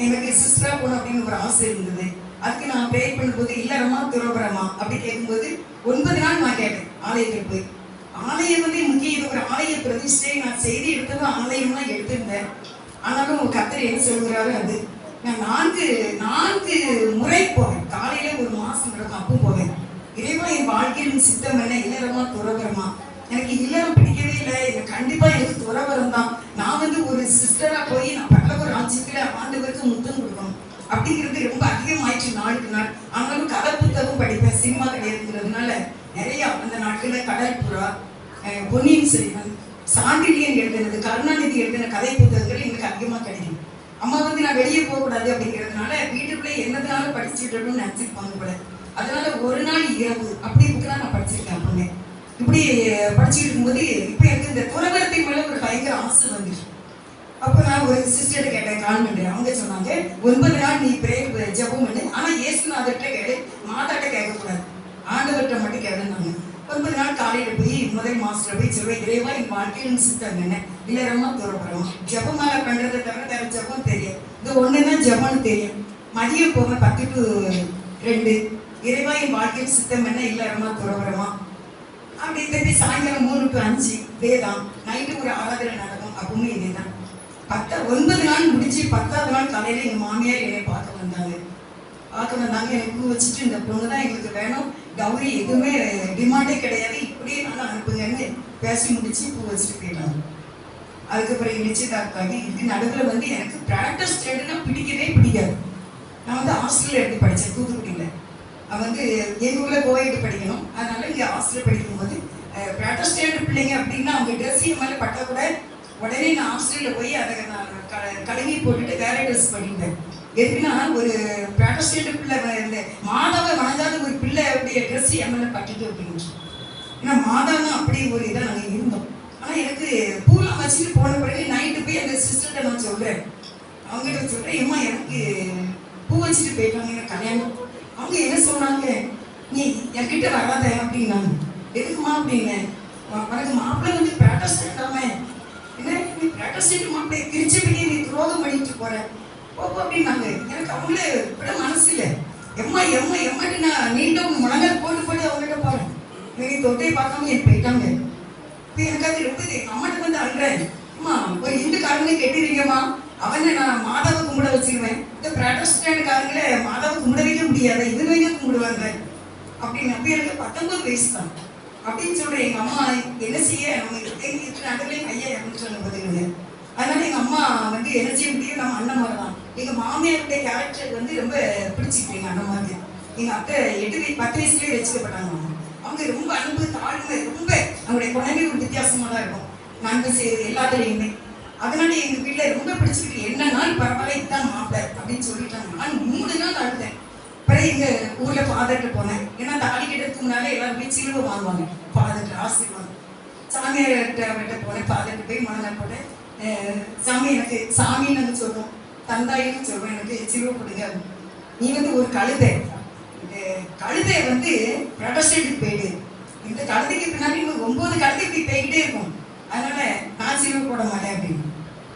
எனக்கு சிஸ்டரா போகணும் அப்படின்னு ஒரு ஆசை இருந்தது. அதுக்கு நான் ப்ரே பண்ணும்போது இல்லறமா துறவரமா அப்படி கேட்கும்போது 9 நாள் நான் கேட்டேன் ஆலயத்தில் போய். ஆலயம் வந்து முக்கிய இது ஒரு ஆலய பிரதிஷ்டை. நான் செய்தி எடுத்ததும் ஆலயம்லாம் எடுத்திருந்தேன். ஆனாலும் கர்த்தர் என்ன சொல்கிறாரு, அது நான் 4 முறை போவேன். காலையில ஒரு மாசம் நடக்கும், அப்போ போவேன். இறைவா என் வாழ்க்கையின் சித்தம் என்ன, இல்லறமா துறவரமா? எனக்கு இல்லறம் பிடிக்கவே இல்லை, எனக்கு கண்டிப்பா எனக்கு துறவரம் தான். நான் வந்து ஒரு சிஸ்டரா போய் நான் பரலோக ராஜ்யத்துல ஆண்டவருக்கு முத்தம் கொடுக்கணும் அப்படிங்கிறது ரொம்ப அதிகமாயிடுச்சு நாளுக்கு நாள். ஆனாலும் கதை புத்தகம் படிப்பேன், சினிமா கிடையாதுங்கிறதுனால நிறைய அந்த நாட்கள்ல கடல் புறா, பொன்னியின் செல்வன், சாண்டிலியன் எழுதினது, கருணாநிதி எழுதின கதை புத்தகங்கள் எனக்கு அதிகமா கிடைக்கும். அம்மா வந்து நான் வெளியே போகக்கூடாது அப்படிங்கிறதுனால வீட்டுக்குள்ளே என்னதுனாலும் படிச்சுட்டோம்னு நினைச்சிருப்பாங்க போல. அதனால ஒரு நாள் இரவு அப்படி புக்கெல்லாம் நான் படிச்சிருக்கேன். அப்பவுமே இப்படி படிச்சுட்டு இருக்கும்போது இப்போ எனக்கு இந்த துறவரத்தின் மேல ஒரு பயங்கர ஆசை வந்துச்சு. அப்போ நான் ஒரு சிஸ்டர்கிட்ட கேட்டேன், கால் பண்ணுறேன். அவங்க சொன்னாங்க, 9 நாள் நீ பிரேயர் ஜெபம் பண்ணு, ஆனால் இயேசுநாதர்கிட்ட கேளு, மாதாட்ட கேட்கக்கூடாது, ஆண்டவர்கிட்ட மட்டும் கேளுன்னாங்க. 9 நாள் காலையில் போய் முதல் மாசத்துல போய் சொல்லுவேன், இறைவா என் வாழ்க்கையில் சித்தம் என்ன, இல்லறமா துறப்பறமா, ஜெபமால பண்றதை தவிர வேற ஜெபம் தெரியும். இது ஒண்ணுதான் ஜெபம்னு தெரியும். மதியம் போக 10 to 2 இறைவா என் வாழ்க்கையில் சித்தம் என்ன, இல்லறமா துறவரமா. அப்படி திருப்பி சாயங்காலம் 3 to 5 இதேதான். நைட்டு ஒரு ஆராதனை நடக்கும், அப்பவுமே இதேதான். 9 நாள் முடிச்சு 10ஆவது நாள் காலையில எங்க மாமியார் என்னை பார்க்க வந்தாங்க. பார்க்க வந்தாங்க. எனக்கு பூ வச்சுட்டு இந்த பொண்ணு தான் எங்களுக்கு வேணும், கௌரி எதுவுமே டிமாண்டே கிடையாது, இப்படியே நல்லா அனுப்புங்கன்னு பேசி முடிச்சு பூ வச்சுட்டு போயிட்டாங்க. அதுக்கப்புறம் நிச்சயதார்த்தாகி இது நடுவில் வந்து எனக்கு ப்ராக்டிஸ் ஸ்டேண்டுனா பிடிக்கவே பிடிக்காது. நான் வந்து ஹாஸ்டலில் எடுத்து படித்தேன் தூத்துக்குடியில். அவன் வந்து எங்கள் ஊரில் கோவைட்டு படிக்கணும், அதனால இங்கே ஹாஸ்டலில் படிக்கும்போது ப்ராக்டிஸ் ஸ்டேண்டு பிள்ளைங்க அப்படின்னா அவங்க ட்ரெஸ் மேலே பட்டால் கூட உடனே நான் ஹாஸ்டலில் போய் அதை நான் கலங்கி போட்டுட்டு வேற ட்ரெஸ் பண்ணிட்டேன். எதுக்குன்னா ஒரு ப்ராக்டிஸ் ஸ்டேண்டு பிள்ளை இந்த மாதாவை வணங்காத ஒரு பிள்ளை அப்படிய ட்ரெஸ் என் மேலே பட்டிட்டு அப்படின்னு. ஏன்னா மாதான்னா அப்படி ஒரு இதாக நாங்கள் இருந்தோம். ஆனால் எனக்கு பூலாம் வச்சுட்டு போன பிறகு நைட்டு போய் அந்த சிஸ்டர்கிட்ட நான் சொல்கிறேன், அவங்ககிட்ட சொல்கிறேன், ஏம்மா எனக்கு பூ வச்சுட்டு போயிட்டாங்க எனக்கு கல்யாணம். அவங்க என்ன சொன்னாங்க, நீ என்கிட்ட வராத அப்படின்னாங்க. எதுக்குமா அப்படின்னு, உனக்கு மாப்பிள்ளை வந்து ப்ராக்டிஸ்டாம என்ன நீ ப்ராக்டிஸ்ட் மாப்பிள்ளை திருச்சபடியே நீ துரோகம் பண்ணிட்டு போற போப்போ அப்படின்னாங்க. எனக்கு அவங்களே விட மனசு இல்லை. எம்மாட்டு நான் நீண்ட முழங்கால் போட்டு அவங்ககிட்ட போகிறேன். நீ தொட்டையை பார்க்காம என் போயிட்டாங்க. இப்போ எனக்கு அது ரொம்ப அம்மாட்ட வந்து அழுறேன், அம்மா ஒரு இந்துக்காரங்க கெட்டுறீங்கம்மா, அவனை நான் மாதாவை கும்பிட வச்சிருவேன், இந்த ப்ராட்டஸ்டன்ட்காரங்களே மாதாவை கும்பிட வைக்க முடியாது, இது வைக்க கும்பிடுவாங்க அப்படின்னு. அப்போ எனக்கு 19 வயசு தான் அப்படின்னு சொல்கிறேன். எங்கள் அம்மா என்ன செய்ய, நம்ம இருக்கிற நடுவில் ஐயா இறந்து சொன்ன பதிலுங்க. அதனால எங்கள் அம்மா வந்து என்ன செய்ய முடியும், நம்ம அண்ணன் மாதிரி தான். எங்கள் மாமியாருடைய கேரக்டர் வந்து ரொம்ப பிடிச்சிட்டு எங்கள் அண்ணன் மாதிரி. எங்கள் அத்தை 10 வயசுலேயே வச்சுக்கப்பட்டாங்க. அவங்க ரொம்ப அன்பு தாழ்மை, ரொம்ப அவங்களுடைய குழந்தை ஒரு வித்தியாசமாக தான் இருக்கும், நன்மை செய்யுது எல்லாத்துலேயுமே. அதனால எங்கள் வீட்டில் ரொம்ப பிடிச்சிருக்கு. என்ன நாள் பரவாயில்ல இதுதான் மாப்பிள்ளை அப்படின்னு சொல்லிட்டாங்க. நான் 3 நாள் அழுதேன். அப்புறம் எங்கள் ஊரில் ஃபாதர்கிட்ட போனேன். ஏன்னா தாலி கட்டுறதுக்கு முன்னாலே எல்லாருமே சிலுவை வாங்குவாங்க, ஃபாதர்கிட்ட ஆசீர்வாதம். சாமியார்கிட்ட போனேன், ஃபாதர்கிட்ட போய் முழங்கால் போட்டேன். சாமி எனக்கு சாமின்னு வந்து சொல்லுவோம், தந்தாயின்னு சொல்லுவேன், எனக்கு சிலுவை கொடுங்க. நீ வந்து ஒரு கழுதை வந்து ப்ரொடஸ்டன்ட்டுக்கு போயிடு, இந்த கழுதைக்கு பின்னாடி 9 கழுதை இப்படி போய்கிட்டே இருக்கும், அதனால நான் சிலுவை போட மாட்டேன் அப்படின்னு.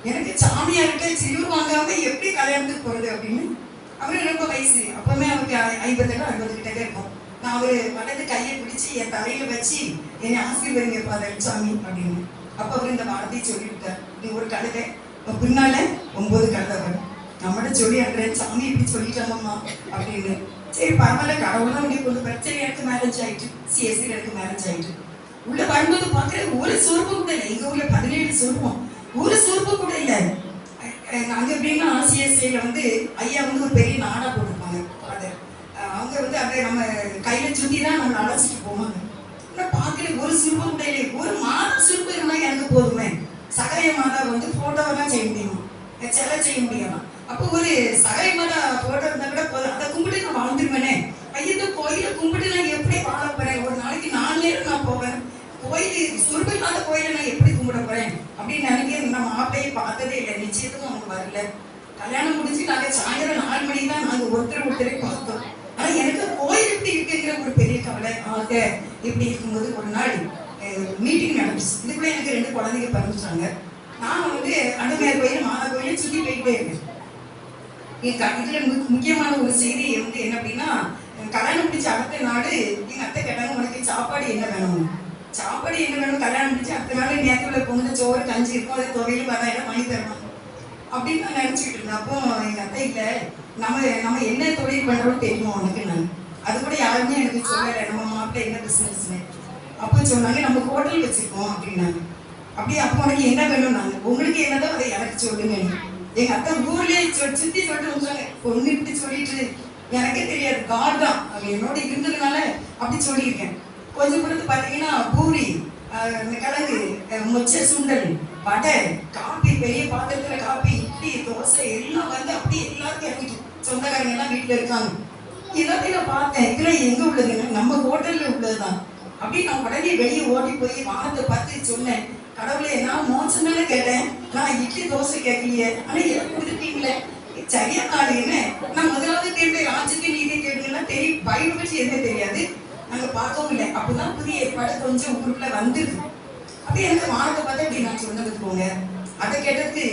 எனக்கு சாமியார்கிட்ட சிலுவை வாங்காம எப்படி கல்யாணத்துக்கு போகிறது அப்படின்னு. அவரு ரொம்ப வயசு, அப்பவுமே அவருக்கு 50 60 கிட்டே இருக்கும். நான் அவர் வலது கையை பிடிச்சி என் தலையில வச்சு என்னை ஆசீர்வதிங்க ஃபாதர் சாமி அப்படின்னு. அப்போ அவர் இந்த வார்த்தையை சொல்லிவிட்டார், நீ ஒரு கழுதை பின்னால 9 கழுதை வரும். நம்மகிட்ட சொல்லி அனுறேன், சாமி இப்படி சொல்லிட்டாங்கம்மா அப்படின்னு. சரி பரவாயில்ல, கடவுளும் இங்கே கொஞ்சம் பிரச்சனை, எனக்கு மேரேஜ் ஆகிட்டு, சிஎஸ்சியில் எனக்கு மேரேஜ் ஆகிட்டு. உள்ள வரும்போது பார்க்குறேன் ஒரு சொருப்பு கூட இல்லை. எங்கள் ஊரில் 17 சொருப்போம், ஒரு சொருப்பு கூட இல்லை. அங்கே எப்படின்னா சிஎஸ்சியில் வந்து ஐயா வந்து ஒரு பெரிய நாடா போட்டிருப்பாங்க ஃபாதர். அவங்க வந்து அதை நம்ம கையில் சுற்றி தான் நம்மளை அழைச்சிட்டு போவாங்க. ஆனால் பார்க்குறேன் ஒரு சுருப்பு கூட இல்லை. ஒரு மாதம் சுருப்பு இருந்தால் எனக்கு போதுமே. சகய மாதா வந்து ஃபோட்டோவெல்லாம் செய்ய முடியுமா, சிலை செய்ய முடியாமா. அப்போ ஒரு சகய மாதா ஃபோட்டோ இருந்தால் கூட போதும், அதை கும்பிட்டு நான் வாழ்ந்துருவேனே. ஐயோ கோயிலை கும்பிட்டு நான் எப்படி வாழ போகிறேன், ஒரு நாளைக்கு 4 நேரம் நான் போவேன், கோயில் சுருப்பு இல்லாத கோயிலை நான் எப்படி கும்பிட போகிறேன் அப்படின்னு நினைக்க. நம்ம மாப்பிள்ளையை பார்த்ததே இல்லை, நிச்சயத்துக்கும் அவங்க வரல. கல்யாணம் முடிஞ்சு நாங்கள் சாயந்தரம் 4 மணி தான் நாங்கள் ஒருத்தரை பார்த்தோம். ஆனால் எனக்கு கோயில் எப்படி இருக்குங்கிற ஒரு பெரிய கவலை. ஆக இப்படி இருக்கும்போது ஒரு நாள் மீட்டிங் நடந்துச்சு. இதுக்குள்ளே எனக்கு 2 குழந்தைங்க பிறந்துட்டாங்க. நான் வந்து அண்ணமையார் கோயில் மாதா கோயிலும் சுற்றி போயிட்டே இருக்கேன். இதில் முக்கியமான ஒரு செய்தி வந்து என்ன அப்படின்னா, கல்யாணம் முடிச்ச அடுத்த நாள் எங்கள் அத்தை கேட்டாங்க, உனக்கு சாப்பாடு என்ன வேணும், சாப்பாடு என்ன வேணும். கல்யாணம் முடிச்சு அடுத்த நாள் நேரத்தில் பொண்ணு சோறு கஞ்சி இருக்கும், அதை துவையில் 10,000 வாங்கி தருவாங்க அப்படின்னு நான் நினச்சிக்கிட்டு இருந்தேன். அப்போ எங்கள் அத்தை இல்லை, நம்ம என்ன தொழில் பண்ணுறோன்னு தெரியுமா உனக்கு. நான் அது கூட யாருமே எனக்கு சொல்லலை, நம்ம மாப்பிள்ளை என்ன பிஸ்னஸ்ன்னு. அப்போ சொன்னாங்க, நம்ம ஹோட்டல் வச்சுருக்கோம் அப்படின்னாங்க. அப்படியே அப்போ உனக்கு என்ன வேணும், நாங்கள் உங்களுக்கு என்னதோ அதை எனக்கு சொல்லுங்க. எங்கள் அத்தை ஊர்லேயே சுற்றி சொல்லிட்டு வந்தாங்க, பொண்ணு இப்படி சொல்லிட்டு எனக்கே தெரியாது, காட் தான் அது என்னோட இருந்ததுனால அப்படி சொல்லியிருக்கேன். கொஞ்சம் பொறுத்து பார்த்தீங்கன்னா பூரி, இந்த கிழங்கு, மொச்சை சுண்டல், வடை, காப்பி, பெரிய பாத்திரத்தில் காப்பி, இட்லி, தோசை எல்லாம் வந்து அப்படி எல்லாருக்கும் இறங்கிட்டு, சொந்தக்காரங்க எல்லாம் வீட்டில் இருக்காங்க. எல்லாத்தையும் நான் பார்த்தேன், இதெல்லாம் எங்கே உள்ளதுங்க, நம்ம ஹோட்டலில் உள்ளது தான். அப்படி நான் உடனே வெளியே ஓடி போய் வானத்தை பார்த்து சொன்னேன், கடவுளே நான் மோசம் தானே கேட்டேன், நான் இட்லி தோசை கேட்கலையே, ஆனால் எனக்கு கொடுத்துட்டீங்களே, சரியா நாள் என்ன. நான் முதலாவது கேட்டு ராஜ்யத்தை நீதி கேட்டுங்கன்னா தெரியும், பைபிள் பற்றி எதுவுமே தெரியாது, நாங்கள் பார்க்கவும் இல்லை. அப்போதான் புதிய ஏற்பாடு கொஞ்சம் ஊருக்குள்ள வந்துருக்கு. அப்படி எனக்கு வானத்தை பார்த்து அப்படி நான் சொன்னதுக்கு போங்க. அதை கேட்டதுக்கு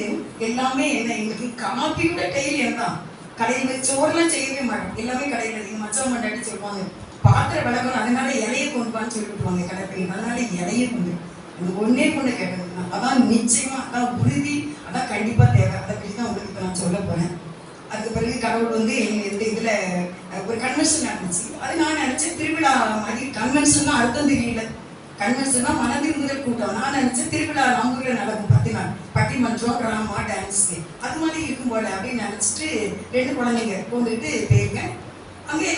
எல்லாமே என்ன, எங்களுக்கு காப்பி கூட டெய்லி தான். கடையில் சோறுலாம் செய்யவே மாட்டோம், எல்லாமே கடையில். எங்கள் மச்சம் மண்டாட்டி சொல்லுவாங்க, பாத்திரம் விளக்கணும், அதனால இலையை கொண்டு வான்னு சொல்லிவிட்டுவாங்க கடைப்பையில், அதனால இலையை கொண்டு ஒன்னே கொண்டு கேட்டதுக்கு அதான் நிச்சயமா, அதான் உறுதி, அதான் கண்டிப்பா தேவை. அதை பற்றி தான் உங்களுக்கு இப்போ நான் சொல்ல போறேன். அதுக்கு பிறகு கடவுள் வந்து எங்க இந்த இதுல ஒரு கன்வென்ஷன் நடந்துச்சு. அது நான் நினைச்சேன் திருவிழா மாதிரி. கன்வென்ஷன் அர்த்தம் தெரியல. கன்வென்ஷனா மனதிரும்புதல் கூட்டம். நான் நினைச்சேன் திருவிழா நம்ம ஊர்ல நடக்கும் 10 நாள் பட்டிமன்றம், டிராமா, டான்ஸ் அது மாதிரி இருக்கும் போல அப்படின்னு நினைச்சிட்டு 2 குழந்தைங்க கொண்டுட்டு போயிருக்கேன். அங்கே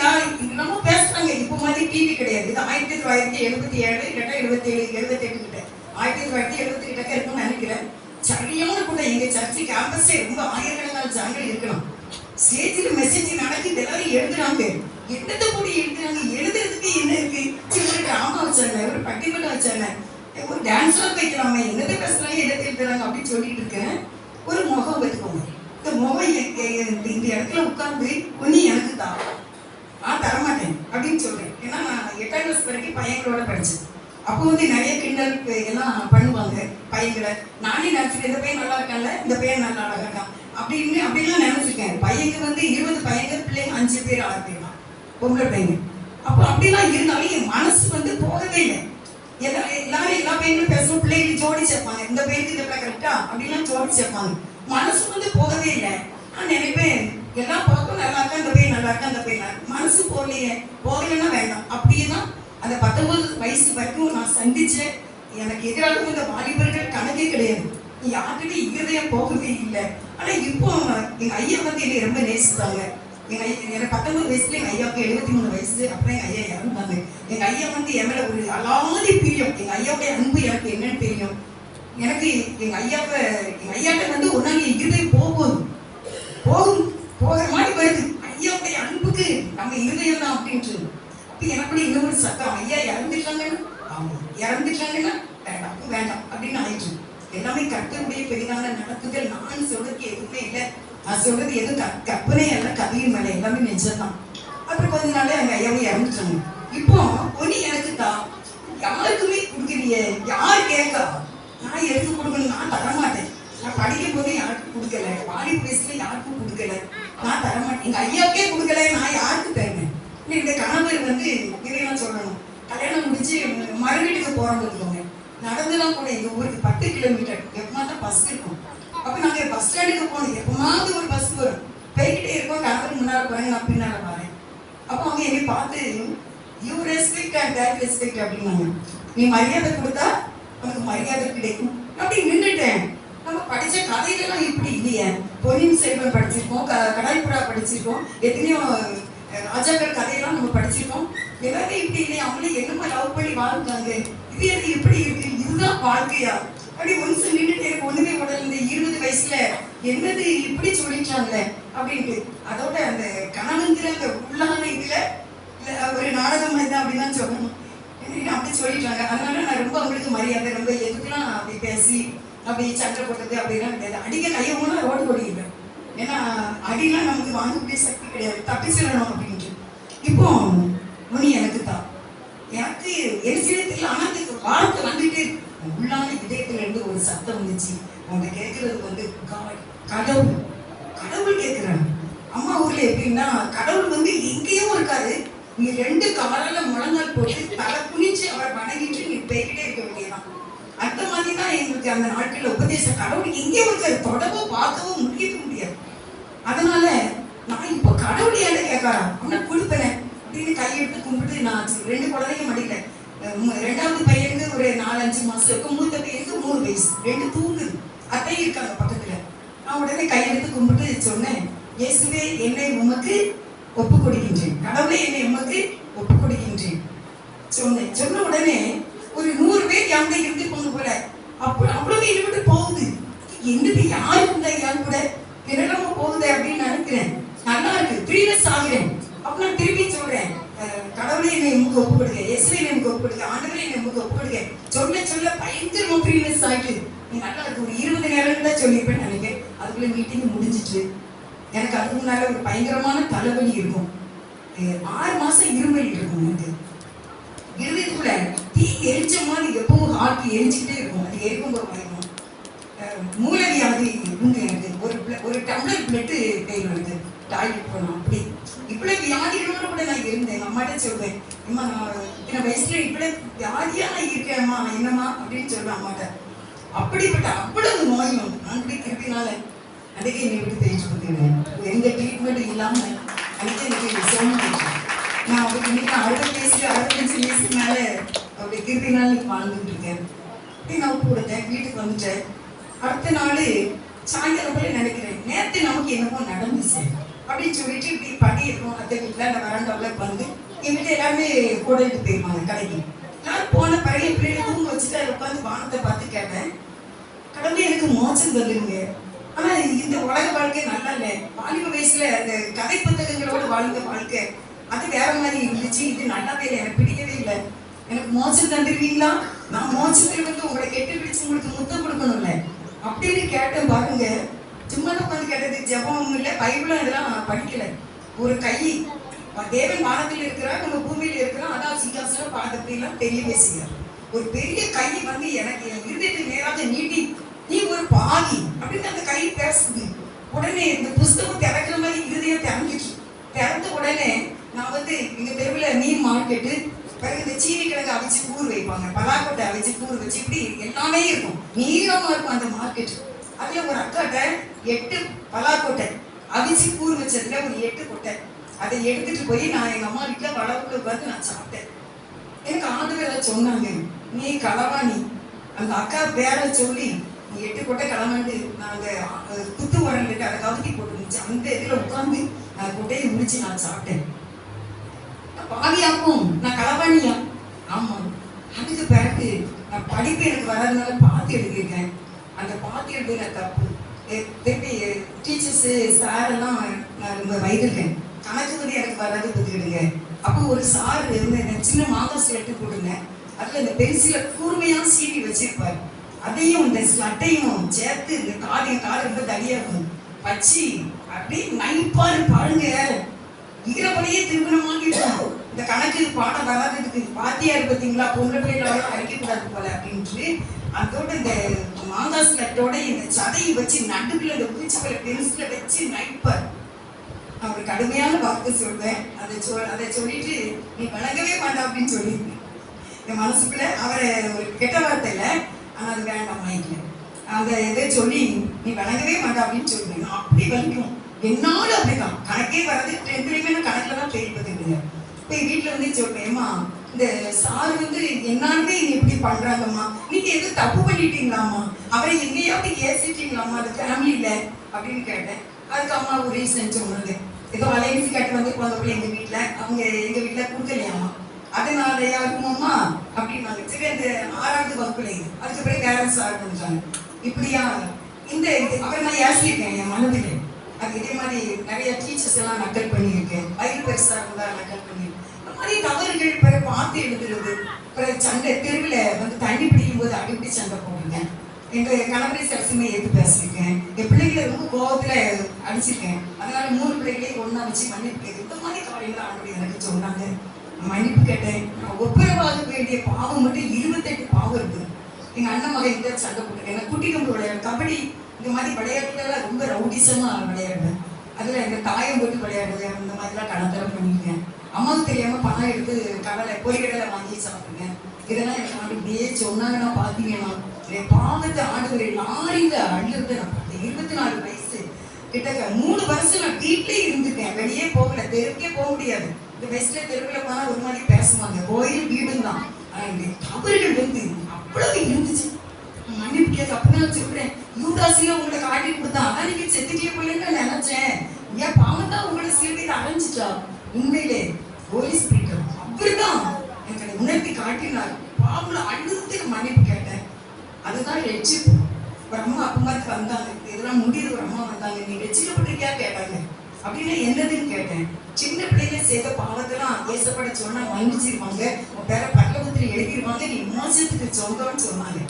நம்ம பேசுறாங்க. இப்போ மாதிரி டிவி கிடையாது. இது 1977 இல்லைன்னா 77 78 கிட்ட 1978 கிட்ட இருக்கும்னு நினைக்கிறேன். சரியான கூட எங்க சர்ச்சு கேம்பஸே ரொம்ப ஆயிரக்கணக்கான ஜனங்கள் இருக்கலாம். ஸ்டேஜில் மெசேஜ் நடக்குது, எல்லாரும் எழுதுறாங்க. என்னத்தை கூட எழுதுறாங்க, எழுதுறதுக்கு என்ன இருக்கு? ஒரு டிராமா வச்சாங்க, ஒரு பட்டிமன்றம் வச்சாங்க, ஒரு டான்ஸ்லாம் வைக்கலாமே, என்னத்தை பேசுறாங்க, என்னத்தை எழுதுறாங்க அப்படின்னு சொல்லிட்டு இருக்கேன். ஒரு முகம் வச்சுக்கோங்க. இந்த முகம் இந்த இடத்துல உட்கார்ந்து ஒண்ணு எனக்கு தான், நான் தரமாட்டேன் அப்படின்னு சொல்றேன். ஏன்னா நான் 8ஆம் கிளாஸ் வரைக்கும் பையங்களோட படிச்சேன். அப்போ நிறைய கிண்டல் எல்லாம் பண்ணுவாங்க பையங்களை. நானே நினைச்சிருக்கேன், இந்த பையன் நல்லா இருக்கான்ல, இந்த பையன் நல்லா அழகா இருக்கான் அப்படிலாம் நினைச்சிருக்கேன். பையங்க 20 பையங்க, பிள்ளைங்க 5 பேர் 6 பேர் தான் பொம்பளை பையங்க. அப்போ அப்படிலாம் இருந்தாலும் என் மனசு போகவே இல்லை. எல்லாரும் எல்லா பையங்களும் பேசணும், பிள்ளைகளுக்கு ஜோடி சேர்ப்பாங்க, இந்த பையனுக்கு இதெல்லாம் கரெக்டா அப்படிலாம் ஜோடி சேர்ப்பாங்க. மனசு போகவே இல்லை. நான் நினைப்பேன் எல்லாம் பார்க்கும் நல்லா இருக்கா, இந்த பையன் நல்லா இருக்கா, இந்த பையன் மனசு போகலையே. போகலைன்னா வேண்டாம். அப்படியேதான் அந்த 19 வயசு வரைக்கும் நான் சந்திச்சேன். எனக்கு எதிராக இந்த வாலிபர்கள் கணக்கே கிடையாது. யாருக்குமே இருதயம் போகவே இல்லை. ஆனா இப்போ எங்க ஐயா என்னை ரொம்ப நேசித்தாங்க. எனக்கு 19 வயசுல எங்க ஐயாவுக்கு 73 வயசு. அப்புறம் எங்க ஐயா இறந்தாங்க. எங்க ஐயா என் மேல ஒரு அலாதி பிரியம். எங்க ஐயாவுடைய அன்பு எனக்கு என்னன்னு தெரியும். எனக்கு எங்க ஐயாட்ட ஒரு நாள் என் இருதயம் போகிற மாதிரி வருது. ஐயாவுடைய அன்புக்கு நம்ம இருதயம் தான் அப்படின்ட்டு. அப்ப எனக்குள்ள இன்னொரு சத்தம், ஐயா இறந்துட்டாங்கன்னு. ஆமா, இறந்துட்டாங்கன்னா வேண்டாம் அப்படின்னு ஆயிடுச்சு. எல்லாமே கர்த்தருடைய பெரிதான நடக்குதல். நான் சொல்றது எதுவுமே இல்லை. நான் சொல்றது எதுவும் கற்பனை அல்ல, கதையின் மேல எல்லாமே நிஜம்தான். அப்புறம் கொஞ்ச நாளே எங்க ஐயாவை இறந்துட்டாங்க. இப்போ ஒண்ணு எனக்கு தான், யாருக்குமே கொடுக்குறீங்க, யார் கேட்கா? நான் எடுத்து கொடுக்கணும், நான் தரமாட்டேன். நான் படிக்கும் போதே யாருக்கும் கொடுக்கல, வாலிப வயசுல யாருக்கும் கொடுக்கல, நான் தரமாட்டேன். எங்க ஐயாவுக்கே கொடுக்கல, நான் யாருக்கு தருவேன்? இந்த கணவர் இதையெல்லாம் சொல்லணும். கல்யாணம் முடிச்சு மறு வீட்டுக்கு போறோம். நடந்துலாம் கூட எங்க ஊருக்கு 10 கிலோமீட்டர். எப்பமா தான் பஸ் இருக்கும். அப்ப நாங்க பஸ் ஸ்டாண்டுக்கு போனோம். எப்பமாவது ஒரு பஸ் வரும், போய்கிட்டே இருக்கோம். கணவர் முன்னால போறேன், நான் பின்னால வரேன். அப்போ அவங்க என்னை பார்த்து you respect and that respect அப்படின்னாங்க. நீ மரியாதை கொடுத்தா உனக்கு மரியாதை கிடைக்கும் அப்படி நின்றுட்டேன். நம்ம படிச்ச கதைகளெல்லாம் இப்படி இல்லையே. பொன்னியின் செல்வன் படிச்சிருக்கோம், கடற்புறா படிச்சிருக்கோம், எத்தனையோ ராஜாக்கள் கதையெல்லாம் நம்ம படிச்சிருக்கோம். எல்லாமே இப்படி இல்லையா? அவங்களே என்னமா லவ் பண்ணி வாழ்ந்தாங்க. இது எது இப்படி இருக்கு? இதுதான் வாழ்க்கையா? அப்படி ஒன்ஸ் நின்றுட்டு எனக்கு ஒண்ணுமே உடல். இந்த 20 வயசுல என்னது இப்படி சொல்லிட்டாங்களே அப்படின்ட்டு. அதோட அந்த கணவன்கிற அந்த உள்ளான இதுல ஒரு நாடகம் மாதிரி தான் அப்படின்னு சொல்லணும். அப்படி சொல்லிட்டாங்க. அதனால நான் ரொம்ப அவங்களுக்கு மரியாதை, ரொம்ப எதுக்கெல்லாம் அப்படி பேசி அப்படி சண்டை போட்டது அப்படிலாம் கிடையாது. அடிக்க கையவும்னா ரோடு ஓடிக்கிறேன். ஏன்னா அடிலாம் நமக்கு வாங்கக்கூடிய சக்தி கிடையாது, தப்பிச்சிடணும் அப்படின்ட்டு. இப்போ முனி எனக்கு தான், எனக்கு எரிசிடத்தில் ஆனால் வாழ்க்கை வந்துட்டு உள்ளான இதயத்துல இருந்து ஒரு சத்தம் வந்துச்சு. அவங்க கேட்கறது கடவுள் கடவுள் கேட்கிறாங்க. அம்மா ஊர்ல எப்படின்னா கடவுள் எங்கேயும் இருக்காது. நீ 2 காலால முழங்கால் போட்டு தலை குனிச்சு அவரை வணங்கிட்டு நீ போய்கிட்டே இருக்க வேண்டியதான். அந்த மாதிரி தான் எங்களுக்கு அந்த நாட்கள்ல உபதேசம். கடவுள் எங்கேயும் இருக்காது, தொடவோ பார்க்கவோ முடியாது. அதனால நான் இப்போ கடவுள் ஏன்னு கேட்காரா, அவனை கொடுப்பேன் அப்படின்னு கையெடுத்து கும்பிட்டு நான் 2 குழந்தைங்க மடியில. 2வது பையனுக்கு ஒரு 4-5 மாசம் இருக்கும், மூத்த பையனுக்கு 3 வயசு. 2 தூங்குது, அத்தையும் இருக்காங்க பக்கத்துல. நான் உடனே கையெடுத்து கும்பிட்டு சொன்னேன், இயேசுவே என்னை உமக்கு ஒப்பு கொடுக்கின்றேன், கடவுளே என்னை உமக்கு ஒப்பு கொடுக்கின்றேன் சொன்னேன். சொன்ன உடனே ஒரு 100 பேர் எங்க இருந்து போன போல அவ்வளவு இருந்துட்டு போகுது. என்னது யாரு இருந்தா யாரு கூட தினமும் போகுது அப்படின்னு நினைக்கிறேன். நல்லா இருக்கு, ப்ரீவியஸ் ஆகிறேன். அப்ப நான் திரும்பி சொல்றேன், கடவுளை என்னை உமக்கு ஒப்பு கொடுங்க, இயேசுவை என்னை உமக்கு ஒப்பு கொடுங்க, ஆண்டவரை என்னை உமக்கு ஒப்பு கொடுங்க. சொல்ல பயங்கரமா ப்ரீவியஸ் ஆயிட்டு நல்லா இருக்கு. ஒரு 20 நேரம் தான் சொல்லியிருப்பேன் நினைக்கிறேன். அதுக்குள்ள மீட்டிங் முடிஞ்சிட்டு எனக்கு அதுக்கு முன்னால ஒரு பயங்கரமான தலைவலி இருக்கும். 6 மாசம் இருமல் இருக்கும். எனக்கு இருதயத்துக்குள்ள தீ எரிச்ச மாதிரி எப்பவும் ஹார்ட் எரிச்சுக்கிட்டே இருக்கும். அது எரிக்கும் போது பயணம். மூலவியாதி உண்டு எனக்கு. ஒரு டம்ளர் பிளட் தேவை எனக்கு. டாய்லெட் போனோம். அப்படி இவ்வளவு வியாதிகளோட கூட நான் இருந்தேன். எங்கள் அம்மாட்ட சொல்வேன், அம்மா நான் இத்தனை வயசுல இவ்வளவு வியாதியா நான் இருக்கேம்மா, என்னம்மா அப்படின்னு சொல்லுவேன் அம்மாட்ட. அப்படிப்பட்ட அவ்வளவு நோயும் நான் இப்படி திருப்பினால அதுக்கு என்னை விட்டு தேய்ச்சி கொடுத்துருவேன். எந்த ட்ரீட்மெண்ட்டும் இல்லாமல் அதுக்கு எனக்கு சோமம் இன்னைக்கு 65 வயசுக்கு மேல அப்படி கிருபினால் வாழ்ந்துட்டு இருக்கேன். நான் உப்பு கொடுத்தேன், வீட்டுக்கு வந்துட்டேன். அடுத்த நாள் சாயங்காலம் போல நினைக்கிறேன், நேற்று நமக்கு என்னமோ நடந்துச்சு அப்படின்னு சொல்லிட்டு இப்படி படி இருக்கும் அத்தை வீட்டில் அந்த வராண்டாவில் வந்து என் வீட்டில் எல்லாருமே கூடட்டு போயிருவாங்க கடைக்கு. நான் போன பிறகு பிள்ளைகளை தூங்க வச்சுட்டு அதை உட்காந்து வானத்தை பார்த்து கேட்டேன், கடவுளே எனக்கு மோசம் தருங்க. ஆனா இந்த உலக வாழ்க்கை நல்லா இல்லை. வாலிப வயசுல அந்த கதை புத்தகங்களோட வாழ்ந்த வாழ்க்கை அது வேற மாதிரி இருந்துச்சு. இது நல்லாவே இல்லை, எனக்கு பிடிக்கவே இல்லை. எனக்கு மோசம் தந்துருவீங்களா? நான் மோசத்தில் வந்து உங்களை கெட்டு பிடிச்சு உங்களுக்கு முத்தம் கொடுக்கணும்ல அப்படின்னு கேட்டேன். பாருங்க, சும்மா உட்காந்து கேட்டது, ஜெபமும் இல்லை, பைபிளும் இதெல்லாம் படிக்கல. ஒரு கை தேவன் வானத்தில் இருக்கிறார், நம்ம பூமியில இருக்கிறோம், அதான் சிங்காசனம் பாதத்தையெல்லாம் பெரிய பேசுகிறார். ஒரு பெரிய கை வந்து எனக்கு என் இருதயத்துக்கு நேராக நீட்டி, நீ ஒரு பாவி அப்படின்னு அந்த கை பேசுது. உடனே இந்த புஸ்தகம் திறக்கிற மாதிரி இருதயம் திறந்துச்சு. திறந்த உடனே நான் வந்து எங்க தெருவில் மீன் மார்க்கெட்டு, பிறகு இந்த சீனி கிழங்கு அவிச்சு கூறு வைப்பாங்க, பலாக்கொட்டை அவிச்சு கூறு வச்சு இப்படி எல்லாமே இருக்கும், நீளமா இருக்கும் அந்த மார்க்கெட். அதுல ஒரு அக்காட்ட 8 பலாக்கொட்டை அவிச்சு கூறு வச்சதுல ஒரு 8 கொட்டை அதை எடுத்துட்டு போய் நான் எங்க அம்மா வீட்டுல வளவுக்கு வந்து நான் சாப்பிட்டேன். எனக்கு ஆண்டவரை சொன்னாங்க, நீ களவாணி. அந்த அக்கா பேரை சொல்லி நீ 8 கொட்டை களவாண்டு நாங்க குத்து உரல் இருக்கு அதை கவுத்தி போட்டுருந்துச்சு. அந்த இதுல உட்காந்து நான் கொட்டையை முடிச்சு நான் சாப்பிட்டேன். பாவியாக்கும் நான் களவாணியா? ஆமா. அதுக்கு பிறகு நான் படிப்பு எனக்கு வராதனால பாத்தி எடுக்கிறேன். அந்த பாத்தி எடுக்கிற தப்பு திருப்பி டீச்சர்ஸு சார் எல்லாம் நான் ரொம்ப வயதுருக்கேன். கணக்கு வந்து எனக்கு வராது பார்த்துக்கிடுங்க. அப்போ ஒரு சார் வந்து சின்ன மாதம் எடுத்து போடுங்க, அதில் இந்த பென்சிலை கூர்மையாக சீவி வச்சிருப்பார். அதையும் இந்த ஸ்லட்டையும் சேர்த்து இந்த கால் ரொம்ப தடியாக இருக்கும் வச்சு அப்படி நைப்பாரு பாருங்க, ஈரப்படியே திருமணமாகிட்டோம். இந்த கணக்கு பாடம் வராததுக்கு பாத்தியார் பார்த்தீங்களா, பொண்ணு பிள்ளைகளோட அழைக்கக்கூடாது போல அப்படின்ட்டு அதோட இந்த மாங்கா ஸ்லட்டோட இந்த சதையை வச்சு நடுவில் இந்த பூச்சிகளை பென்சிலை வச்சு நைப்பார். அவர் கடுமையான வார்த்தை சொல்வேன். அதை சொல்லிட்டு நீ வணங்கவே வேண்டாம் அப்படின்னு சொல்லியிருக்கேன். என் மனசுக்குள்ள அவரை ஒரு கெட்ட வார்த்தை இல்லை, ஆனால் அது வேண்டாம் வாங்கிக்கல. அந்த இதை சொல்லி நீ வணங்கவே வேண்டாம் அப்படின்னு சொல்லுவேன். நான் அப்படி வலிக்கும், என்னாலும் அப்படிதான். கணக்கே வராது, 10th நான் கணக்கில் தான் ஃபெயில் பண்ணுங்க. இப்போ வீட்டில் வந்து சொல்றேம்மா, இந்த சார் வந்து என்னாலுமே நீ இப்படி பண்றாங்கம்மா, நீங்க எதுவும் தப்பு பண்ணிட்டீங்களாம்மா, அவரை எங்கேயாவது ஏசிட்டீங்களாம்மா அது ஃபேமிலியில அப்படின்னு கேட்டேன். அதுக்கு அம்மா ஒரு ரீசன் சொன்னாங்க, ஏதோ அலைன்ஸ் கட்டு வந்து குழந்தை எங்க வீட்டில் அவங்க எங்க வீட்டில் கொடுக்கலையாம்மா, அதனால யாருக்குமாம்மா அப்படின்னாங்க. சரி, அந்த 6வது வகுப்புல இது அதுக்கு பிறகு வேற சார் பண்ணுறாங்க. இப்படியா இந்த அவரை நான் ஏசியிருக்கேன் என் மனதில். அது இதே மாதிரி நிறைய டீச்சர்ஸ் எல்லாம் நக்கல் பண்ணியிருக்கேன். வயிறு பெருசாக இருந்தால் நக்கல் பண்ணியிருக்கேன். அந்த மாதிரி தவறுகள் பிறகு பார்த்து எழுதுறது. பிறகு சண்டை தெருவில் வந்து தண்ணி பிடிக்கும் போது அடிப்படி சண்டை போட்டிருக்கேன். எங்கள் கணவரை சரசுமே எடுத்து பேசியிருக்கேன். என் பிள்ளைகளை ரொம்ப கோபத்தில் அடிச்சிருக்கேன். அதனால 3 பிள்ளைகளையும் ஒன்றா வச்சு மன்னிப்பு கேட்கு. இந்த மாதிரி காரியங்கள் ஆண்டு எனக்கு சொன்னாங்க. மன்னிப்பு கேட்டேன். நான் ஒப்புரவாக வேண்டிய பாவம் மட்டும் 28 பாவம் இருக்குது. எங்கள் அண்ணன் மகன் இந்த சண்டை போட்டிருக்கேன். எனக்கு குட்டி கம்பு விளையாடு, கபடி, இந்த மாதிரி விளையாட்டுலாம் ரொம்ப ரவுடிசமாக விளையாடுவேன். அதில் எங்கள் தாயம் போட்டு விளையாடுறது அந்த மாதிரிலாம் கணத்தரம் பண்ணியிருக்கேன். அம்மாவுக்கு தெரியாமல் பணம் எடுத்து பொறிகடலை வாங்கி சாப்பிடுங்க. இதெல்லாம் எனக்கு ஆண்டு இப்படியே சொன்னாங்கன்னா பார்த்தீங்கன்னா என் பாவத்தை ஆண்டு லாரியில் அழுது நான் பார்த்தேன். 24 வயசு கிட்டக்க 3 வருஷம் நான் வீட்டிலே இருந்துட்டேன். வெளியே போகல, தெருக்கே போக முடியாது. இந்த வெஸ்ட்ல தெருவில் போனால் ஒரு மாதிரி பேசுவாங்க, கோயில் வீடும் தான். ஆனால் தவறுகள் வந்து அவ்வளவு இருந்துச்சு. மன்னிப்பு கேட்க அப்பதான் சொல்றேன், யூதாசில உங்களை காட்டி கொடுத்தா அதான் நீங்க செத்துட்டே போயின்னு நினைச்சேன். ஏன் பாவம் தான் உங்களை சிறுவையில் அடைஞ்சிட்டா. உண்மையிலே ஹோலி ஸ்பிரிட் அப்படிதான் எனக்கு உணர்த்தி காட்டினார். பாவங்களை அழுதுக்கு மன்னிப்பு கேட்டேன். அதுதான் ரட்சிப்பு. ஒரு அம்மா அப்பமாருக்கு வந்தாங்க, இதெல்லாம் முடியுது. ஒரு அம்மா வந்தாங்க, நீ ரட்சிக்கப்பட்டிருக்கியா கேட்டாங்க. அப்படின்னா என்னதுன்னு கேட்டேன். சின்ன பிள்ளைங்க செய்த பாவத்தெல்லாம் ஏசப்பட சொன்னா மன்னிச்சிருவாங்க, உன் பேர பல்லவத்தில் எழுதிருவாங்க, நீ மோசத்துக்கு சொந்தம்னு சொன்னாங்க.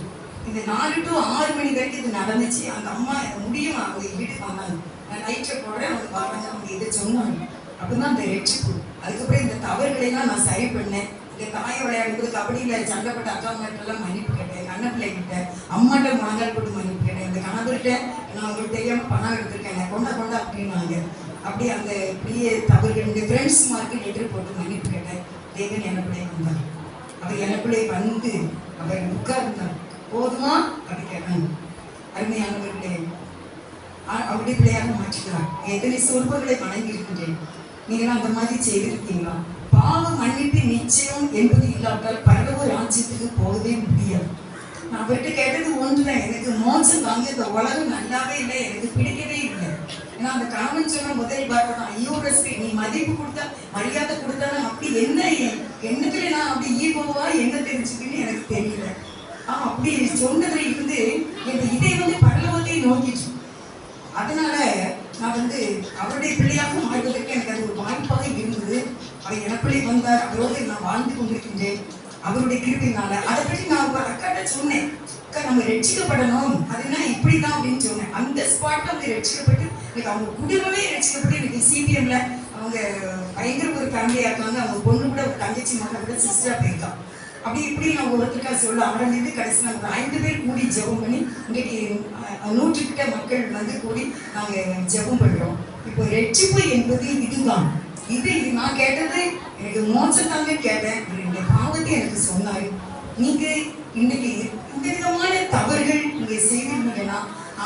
இந்த 4 to 6 மணி வரைக்கும் இது நடந்துச்சு. அந்த அம்மா முடியும் அவங்க வீட்டுக்கு வந்தாங்க. நான் நைட்டை போடுறேன், அவங்க வராங்க, அவங்க இதை சொன்னாங்க. அப்படிதான் அந்த ரட்சிப்பு. அதுக்கப்புறம் இந்த தவறுகளைலாம் நான் சரி பண்ணேன். இந்த தாயை விளையாடும்போது கபடியில் சண்டைப்பட்ட அக்கா மாட்டெல்லாம் மன்னிப்பு கேட்டேன். எங்கள் அண்ணன் பிள்ளைகிட்ட அம்மாட்ட முழங்கால் போட்டு மன்னிப்பு கேட்டேன். இந்த கணவர்கிட்ட நான் உங்களுக்கு தெரியாமல் பணம் எடுத்திருக்கேன், கொண்டா அப்படின்னாங்க. அப்படியே அந்த இப்படியே தவறுகள் இந்த ஃப்ரெண்ட்ஸ் மார்க்கு லெட்டர் போட்டு மன்னிப்பு கேட்டேன். தேவன் எனக்குள்ளே வந்தார். அவர் எனக்குள்ளே வந்து அவர் உட்கார்ந்தார். போதுமா அப்படி கேட்டாங்க. அருமையானவர்களே, அப்படி பிள்ளையாக மாற்றிக்கிறார். எத்தனை சொற்பங்களை வணங்கி இருக்கின்றேன். நீங்களும் அந்த மாதிரி செய்திருக்கீங்களா? பாவ மன்னிப்பு நிச்சயம் என்பது இல்லாட்டால் பரலோக ராஜ்யத்துக்கு போகவே முடியாது. நான் அவர்கிட்ட கேட்டது ஒன்றுதான், எனக்கு மோசம் தாங்க, இந்த உலகம் நல்லாவே இல்லை, எனக்கு பிடிக்கவே இல்லை. ஏன்னா அந்த கணவன் சொன்ன முதல் வார்த்தை தான், ஐயோ ரெஸ்பெக்ட், நீ மதிப்பு கொடுத்தா மரியாதை கொடுத்தாலும் அப்படி என்ன என்னத்துல நான் அப்படி ஈகோவா என்ன தெரிஞ்சுக்கின்னு எனக்கு தெரியல. அப்படி சொன்னதுல இருந்து இதை பரலோகத்தை நோக்கிட்டு, அதனால நான் அவருடைய பிள்ளையாக மாறுவதற்கு எனக்கு அது ஒரு வாய்ப்பாக இருந்தது. அவர் எனக்குள்ளே வந்தார், அவரோடு நான் வாழ்ந்து கொண்டிருக்கின்றேன் அவருடைய கிருபையினால. அதை பற்றி நான் ஒரு அக்காட்ட சொன்னேன், அக்கா நம்ம ரட்சிக்கப்படணும், அதுனா இப்படிதான் அப்படின்னு சொன்னேன். அந்த ஸ்பாட்ல ரட்சிக்கப்பட்டு எனக்கு அவங்க குடும்பமே ரட்சிக்கப்பட்டு, எனக்கு சிபிஎம்ல அவங்க பயங்கர ஒரு ஃபேமிலியா இருக்காங்க. அவங்க பொண்ணு கூட ஒரு தங்கச்சி மகன் கூட சிஸ்டரா போயிருக்கான். அப்படி இப்படி நான் ஒருத்தருக்கா சொல்ல ஆரம்பித்து கடைசி நாங்கள் 5 பேர் கூடி ஜெபம் பண்ணி இன்றைக்கு 100 கிட்ட மக்கள் கூடி நாங்கள் ஜெபம் பண்ணுறோம். இப்போ ரட்சிப்பு என்பது இதுதான். இது நான் கேட்டது எனக்கு மோசத்தாங்க கேட்டேன். என்னுடைய பாவத்தை எனக்கு சொன்னாரு. நீங்க இன்னைக்கு இந்த விதமான தவறுகள் நீங்க செய்திருந்தீங்கன்னா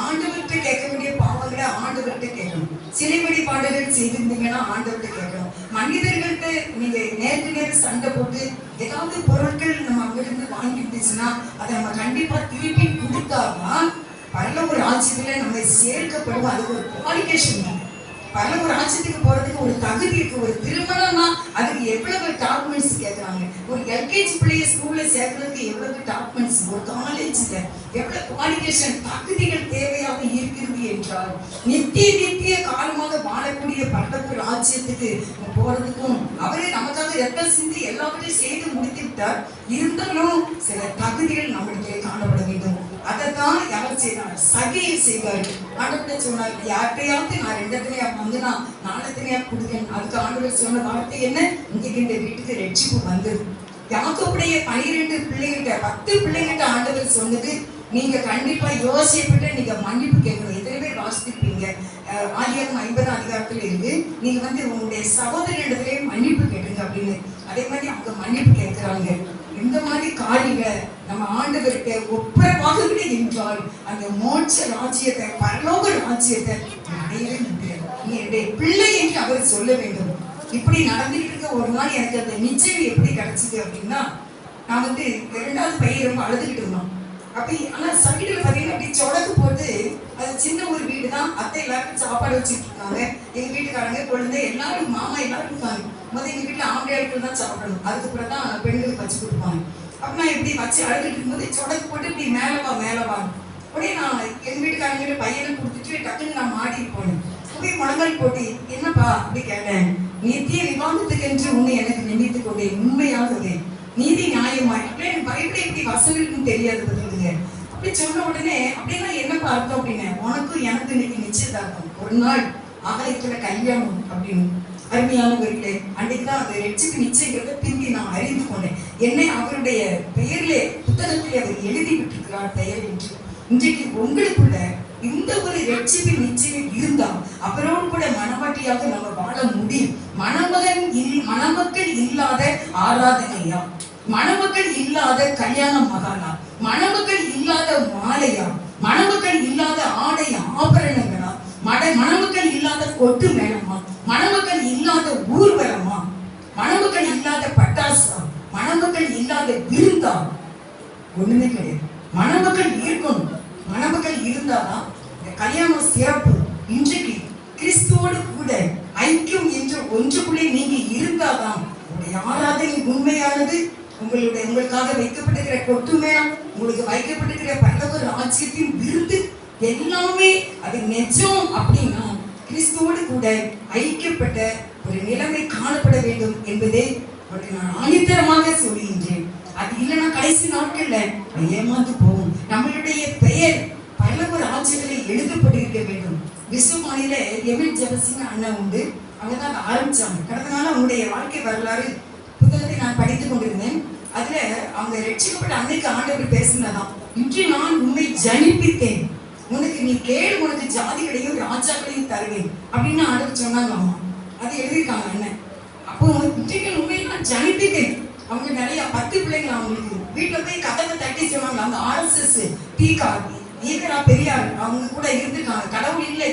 ஆண்டவர்கிட்ட கேட்க வேண்டிய பாவங்களை ஆண்டவர்கிட்ட கேட்கணும். சிலை வழிபாடுகள் செய்திருந்தீங்கன்னா ஆண்டவர்கிட்ட கேட்கணும். மனிதர்கள்ட்ட நீங்க நேருக்கு நேரம் சண்டை போட்டு ஏதாவது பொருட்கள் நம்ம அங்கிருந்து வாங்கிட்டுச்சுன்னா அதை நம்ம கண்டிப்பா திருப்பி கொடுத்தாதான் பரலோக ராஜ்யத்துல நம்ம சேர்க்கப்படும். அதுக்கு ஒரு குவாலிஃபிகேஷன், பரலோக ராஜ்யத்துக்கு போறதுக்கு ஒரு தகுதி இருக்கு. ஒரு திருமணம்னா அதுக்கு எவ்வளவு டாக்குமெண்ட்ஸ் கேட்கறாங்க. ஒரு எல்கேஜி பிள்ளைய ஸ்கூல்ல சேர்க்கறதுக்கு எவ்வளவு டாக்குமெண்ட்ஸ், ஒரு காலேஜ்ல எவ்வளவு குவாலிஃபிகேஷன் தகுதிகள் தேவையாக இருக்கிறது என்றால் நித்திய காலமாக வாழக்கூடிய பரலோக ராஜ்யத்துக்கு போறதுக்கும் அவரே நமக்காக ரத்தம் சிந்தி எல்லாவற்றையும் செய்து முடித்து விட்டார். இருந்தாலும் சில தகுதிகள் நம்மளுக்கு காணப்பட வேண்டும். அதைத்தான் யார் செய்தார்? சகையை செய்வார். ஆண்டவர்கிட்ட சொன்னார், யார்கிட்டையாவது நான் 2 இடத்துலயா நான் 4 இடத்துலயா கொடுக்கேன். அதுக்கு ஆண்டவர் சொன்ன வார்த்தை என்ன? இன்றைக்கு இந்த வீட்டுக்கு ரட்சிப்பு வந்தது. யாக்கோபுடைய 12 பிள்ளைகிட்ட 10 பிள்ளைகிட்ட ஆண்டவர் சொன்னது, நீங்க கண்டிப்பா யோசிப்பட்டு நீங்க மன்னிப்பு கேட்கணும். எத்தனை பேர் வாசித்திருப்பீங்க? ஆதியாகமம் 50ஆம் அதிகாரத்துல இருக்கு, நீங்க உங்களுடைய சகோதரிடத்திலே மன்னிப்பு கேட்டுங்க அப்படின்னு. அதே மாதிரி அவங்க மன்னிப்பு கேட்கிறாங்க. இந்த மாதிரி காரியங்களை நம்ம ஆண்டவர்கிட்ட ஒப்புரவாகவில்லை என்றால் அந்த மோட்ச ராஜ்யத்தை, பரலோக ராஜ்யத்தை அடையவே முடியாது. நீ என்னுடைய பிள்ளை என்று அவர் சொல்ல வேண்டும். இப்படி நடந்துட்டு இருக்க ஒரு நாள் எனக்கு அந்த நிச்சயம் எப்படி கிடைச்சது அப்படின்னா, நான் 2வது பையன் ரொம்ப அழுதுகிட்டு இருந்தோம். அப்படி ஆனா சைடுல பார்த்தீங்கன்னா அப்படி சொடக்கு போட்டு, அது சின்ன ஒரு வீடு தான். அத்தை எல்லாருக்கும் சாப்பாடு வச்சுட்டு இருக்காங்க. எங்க வீட்டுக்காரங்க குழந்தை எல்லாரும் மாமா எல்லாரும் இருக்காங்க. எங்க வீட்டுல ஆம்பளையாட்கள் தான் சாப்பிடணும், அதுக்கப்புறம் தான் பெண்களுக்கு வச்சு கொடுப்பாங்க. அப்ப நான் இப்படி வச்சு அழுதுட்டு இருக்கும்போது சொடக்கு போட்டு இப்படி மேலவா உடனே நான் எங்க வீட்டுக்காரங்க பையனை கொடுத்துட்டு டக்குன்னு நான் மாடி போனேன். போய் முழங்கால் போட்டு, என்னப்பா அப்படி கேட்டேன். நித்திய விவாதத்துக்கு என்று உன்னை எனக்கு நினைத்துக் கொண்டேன், உண்மையாகவே நீதி நியாயமாய். அப்படியே எனக்கு பைபிள் எப்படி வசனம் தெரியாது பதிலுங்க. அப்படி சொன்ன உடனே அப்படின்னா என்னப்பா அர்த்தம் அப்படின்னு, உனக்கும் எனக்கு இன்னைக்கு நிச்சயதார்த்தம், ஒரு நாள் ஆகாயத்துல கல்யாணம் அப்படின்னு. அருமையானவர்களே, அன்னைக்குதான் அந்த ரட்சிப்பு நிச்சயங்கிறத திரும்பி நான் அறிந்து கொண்டேன். என்னை அவருடைய பெயரிலே புத்தகத்திலே அவர் எழுதி விட்டிருக்கிறார் பெயர் என்று. இன்றைக்கு உங்களுக்குள்ள இந்த ஒரு ரட்சிப்பு நிச்சயம் இருந்தால் அவரோடு கூட மனவாட்டியாக நம்ம வாழ முடியும். மணமக்கள் இல்லாத ஆராதனையா, மணமக்கள் இல்லாத கல்யாண மகாலா, மணமக்கள் இல்லாத மாலையா, மணமக்கள் இல்லாத ஆடை ஆபரணங்களா, மணமக்கள் இல்லாத கொட்டு மேளமா, மணமக்கள் இல்லாத ஊர்வலமா, மணமக்கள் இல்லாத பட்டாசா, மணமக்கள் இல்லாத விருந்தா? ஒண்ணுமே கிடையாது. மணமக்கள் இருக்கணும். மணமக்கள் இருந்தாதான் இந்த கல்யாணம் சிறப்பு. இன்றைக்கு கிறிஸ்துவோடு கூட ஐக்கியம் என்ற ஒன்றுக்குள்ளே நீங்க இருந்தாதான் உங்களுடைய ஆராதனை உண்மையானது. உங்களுக்காக வைக்கப்பட்டிருக்கிற கொட்டு மேளம், உங்களுக்கு வைக்கப்பட்டிருக்கிற பரலோக ராஜ்யத்தின் விருந்து எல்லாமே அது நிஜம். அப்படின்னா கிறிஸ்துவோடு கூட ஐக்கியப்பட்ட ஒரு நிலைமை காணப்பட வேண்டும் என்பதை நான் ஆணித்தரமாக சொல்லுகின்றேன். அது இல்லைன்னா கடைசி நாட்கள்ல ஏமாந்து போகும். நம்மளுடைய பெயர் பரலோக ராஜ்யத்தில் எழுதப்பட்டிருக்க வேண்டும். விஸ்வமானில எமில் ஜெபசிங் அண்ணன் உண்டு, அவங்க தான் ஆரம்பிச்சாங்க. கடந்த நாள் அவங்களுடைய வாழ்க்கை வரலாறு புத்தகத்தை நான் படித்துக் கொண்டிருந்தேன். அதுல அவங்க ரட்சிக்கப்பட்ட அன்னைக்கு ஆண்டவர் பேசினதான், இன்று நான் உன்னை ஜனிப்பித்தேன், உனக்கு நீ கேள், உனக்கு ஜாதிகளையும் ராஜாக்களையும் தருவேன் அப்படின்னு ஆண்டவர் சொன்னாங்க. அம்மா அது எழுதியிருக்காங்க அண்ணன். அப்போ இன்றைக்கு உண்மை நான் ஜனிப்பித்தேன். அவங்க நிறைய 10 பிள்ளைங்க அவங்களுக்கு வீட்டுல போய் கதவை தட்டி சொன்னாங்க. அவங்க RSS ஈகரா பெரியார் அவங்க கூட இருந்திருக்காங்க. கடவுள் இல்லை,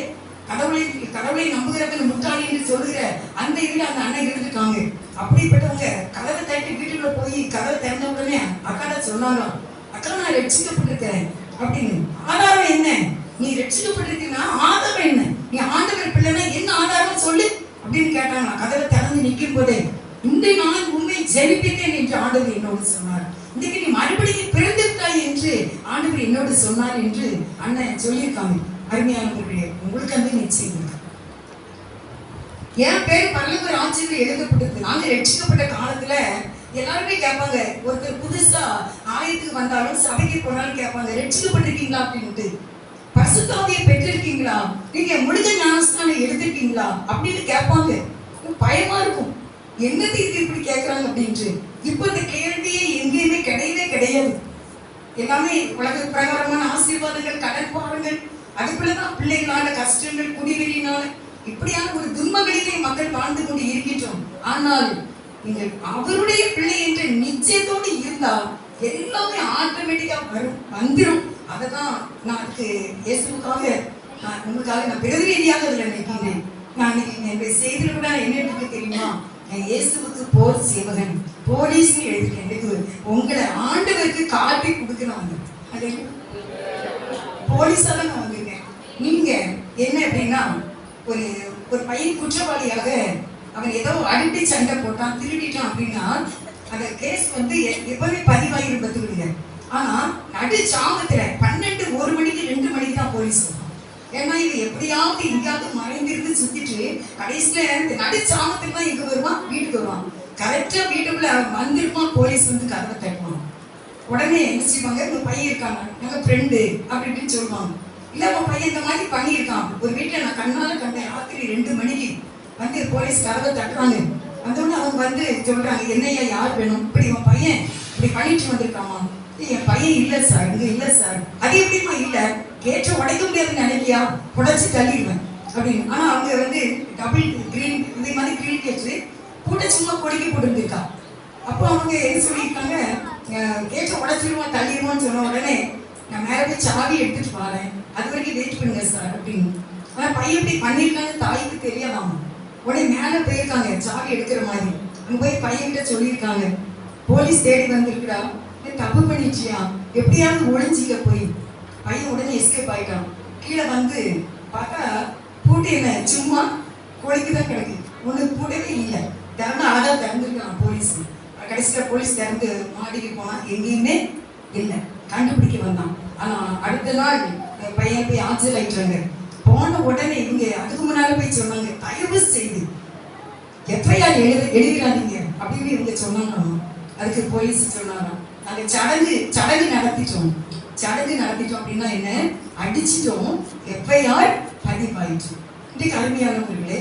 கடவுளை நம்புகிறவங்க முட்டாளி என்று சொல்லுகிற அந்த இதுல அந்த அண்ணன் இருந்திருக்காங்க. அப்படிப்பட்டவங்க கதவை தட்டி வீட்டுக்குள்ள போய் கதவை திறந்த உடனே அக்காட சொன்னாங்க, அக்கா நான் ரட்சிக்கப்பட்டிருக்கிறேன் அப்படின்னு. ஆதாரம் என்ன? நீ ரட்சிக்கப்பட்டிருக்கீங்கன்னா ஆதாரம் என்ன? நீ ஆண்டவர் பிள்ளைனா என்ன ஆதாரம் சொல்லு அப்படின்னு கேட்டாங்க. கதவை திறந்து நிற்கும் போதே, இன்றைய நான் உண்மை ஜெயிப்பித்தேன் என்று ஆண்டவர் என்னோடு சொன்னார். இன்றைக்கு நீ மறுபடியும் பிறந்திருக்காய் என்று ஆண்டவர் என்னோடு சொன்னார் என்று அண்ணன் சொல்லியிருக்காங்க. அருமையானவர்களே, உங்களுக்கு அந்த நிச்சயம் இருக்கு. என் பேர் பரலோக ராஜ்யத்தில் எழுதப்பட்டது. நாங்க ரட்சிக்கப்பட்ட காலத்துல எல்லாருமே கேட்பாங்க, ஒருத்தர் புதுசா ஆலயத்துக்கு வந்தாலும் சபைக்கு போனாலும் கேட்பாங்க, ரட்சிக்கப்பட்டிருக்கீங்களா அப்படின்ட்டு, பரிசுத்தாவியை பெற்றிருக்கீங்களா, நீங்க முழுக்க ஞானஸ்நானம் எடுத்திருக்கீங்களா அப்படின்னு கேட்பாங்க. பயமா இருக்கும், என்னத்துக்கு இப்படி கேட்கறாங்க அப்படின்ட்டு. இப்ப இந்த கேள்வியே எங்கேயுமே கிடையவே கிடையாது. எல்லாமே உலக பிரகாரமான ஆசீர்வாதங்கள், கடன் பாருங்கள், அதுக்குள்ளதான் பிள்ளைகளால கஷ்டங்கள், குடிவெறியினால இப்படியான ஒரு துன்பங்களிலே மக்கள் வாழ்ந்து கொண்டு இருக்கின்றோம். ஆனால் நீங்கள் அவருடைய பிள்ளை என்ற நிச்சயத்தோடு இருந்தால் எல்லாமே ஆட்டோமேட்டிக்கா வந்துடும். அததான் நான் இயேசுக்காக நான் பிரதிநிதியாக அதில் நினைக்கின்றேன். நான் என்னுடைய செய்தியில் கூட என்ன எனக்கு தெரியுமா, இயேசுவுக்கு போர் சேவகன், போலீஸ் எழுதிருக்கேன். உங்களை ஆண்டவருக்கு காட்டி கொடுக்கணும், அது போலீஸா தான் நான் வந்திருக்கேன். நீங்க என்ன அப்படின்னா, ஒரு பையன் குற்றவாளியாக அவன் ஏதோ அடிப்படை சண்டை போட்டான், திருடிட்டான் அப்படின்னா அந்த கேஸ் எப்பவுமே பதிவாகிருப்பது இல்லை. ஆனா நடு சாமத்துல 12, 1 மணிக்கு 2 மணிக்கு தான் போலீஸ் வரும். ஏன்னா இது எப்படியாவது எங்கேயாவது மறைந்திருந்து சுத்திட்டு கடைசியில இந்த நடு சாமத்துல தான் எங்க வருவான், வீட்டுக்கு வருவான். கரெக்டா வீட்டுக்குள்ள வந்திருப்பான், போலீஸ் கதவை தட்டுவான். உடனே என்ன செய்வாங்க, உங்க பையன் இருக்காங்க, எங்க ஃப்ரெண்டு அப்படின்னு சொல்லுவாங்க. இல்ல உன் பையன் இந்த மாதிரி பண்ணியிருக்கான், ஒரு வீட்டுல நான் கண்ணால கண்டேன், ராத்திரி 2 மணிக்கு போலீஸ் கதவை தட்டுறாங்க. வந்தோடனே அவங்க சொல்றாங்க, என்னையா யார் வேணும், இப்படி உன் பையன் இப்படி பண்ணிட்டு வந்திருக்காமா. என் பையன் இல்ல சார், இங்க இல்ல சார். அது எப்படிமா இல்ல, கேட்ட உடைக்க முடியாதுன்னு நினைக்கியா, உடைச்சு தள்ளிடுவேன் அப்படின்னு. ஆனா அவங்க டபுள் கிரீன் இதே மாதிரி கிரீன் கேட்டு கூட சும்மா கொடிக்க போட்டுருக்கா. அப்போ அவங்க என்ன சொல்லியிருக்காங்க, கேட்ட உடைச்சிருவான் தள்ளிடுவான்னு சொன்ன உடனே நான் மேல போய் சாவி எடுத்துட்டு வரேன், அது வரைக்கும் வெயிட் பண்ணுங்க சார் அப்படின்னு. ஆனா பையன் இப்படி பண்ணியிருக்காங்க, தாய்க்கு தெரியாதாமா. உடனே மேல போயிருக்காங்க சாவி எடுக்கிற மாதிரி. அங்க போய் பையன்கிட்ட சொல்லியிருக்காங்க, போலீஸ் தேடி வந்திருக்கா, தப்பு பண்ணிச்சியா, எப்படியாவது ஒழிஞ்சிக்க போய். பையன் உடனே எஸ்கேப் ஆயிட்டான். கீழே பார்த்தா பூட்டு என்ன சும்மா கொலைக்குதான் கிடக்கு, உனக்கு பூட்டவே இல்லை. திறந்து அழகா திறந்துருக்கான் போலீஸ். கடைசியில போலீஸ் திறந்து மாடிக்கு போனா எங்கேயுமே இல்லை, கண்டுபிடிக்க வந்தான். ஆனா அடுத்த நாள் பையன் போய் ஆஜர் ஆயிட்டாங்க. போன உடனே இவங்க அதுக்கு முன்னால போய் சொன்னாங்க, தயவு செய்து எஃப்ஐஆர் எழுதிடாதீங்க அப்படின்னு இவங்க சொன்னாங்க. அதுக்கு போலீஸ் சொன்னாராம், நாங்க சடங்கு நடத்திட்டோம் அப்படின்னா என்ன, அடிச்சிட்டோம், எஃப்ஐஆர் பதிவாயிட்டு. இன்றைக்கு அருமையானவர்களே,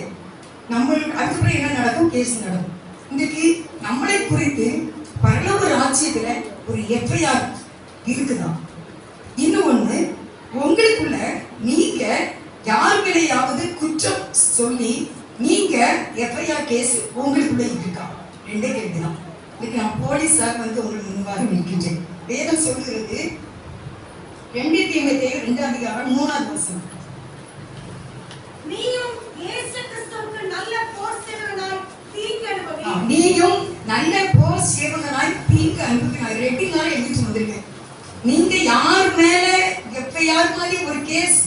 அதுக்கப்புறம் என்ன நடக்கும், கேஸ் நடக்கும். இன்னைக்கு நம்மளை குறித்து பரலோக ராஜ்யத்துல ஒரு எஃப்ஐஆர் இருக்குதான். இன்னொன்னு, உங்களுக்குள்ள நீங்க யார் மேலேயாவது குற்றம் சொல்லி நீங்க எஃப்ஐஆர் கேஸ் உங்களுக்குள்ள இருக்கா, ரெண்டே கேள்விதான். இன்னைக்கு நான் போலீஸார் உங்களுக்கு முன்பாக நிற்கின்றேன். வேதம் சொல்கிறது 2 தீமோத்தேயு 2:3 வசனம், நீயும் நல்ல போர் சேவகனாய் தீங்கு அனுப்பினாய். ரெட்டினால எழுதிட்டு வந்திருக்கேன். நீங்க யார் மேல எஃப்ஐஆர் மாதிரி ஒரு கேஸ்,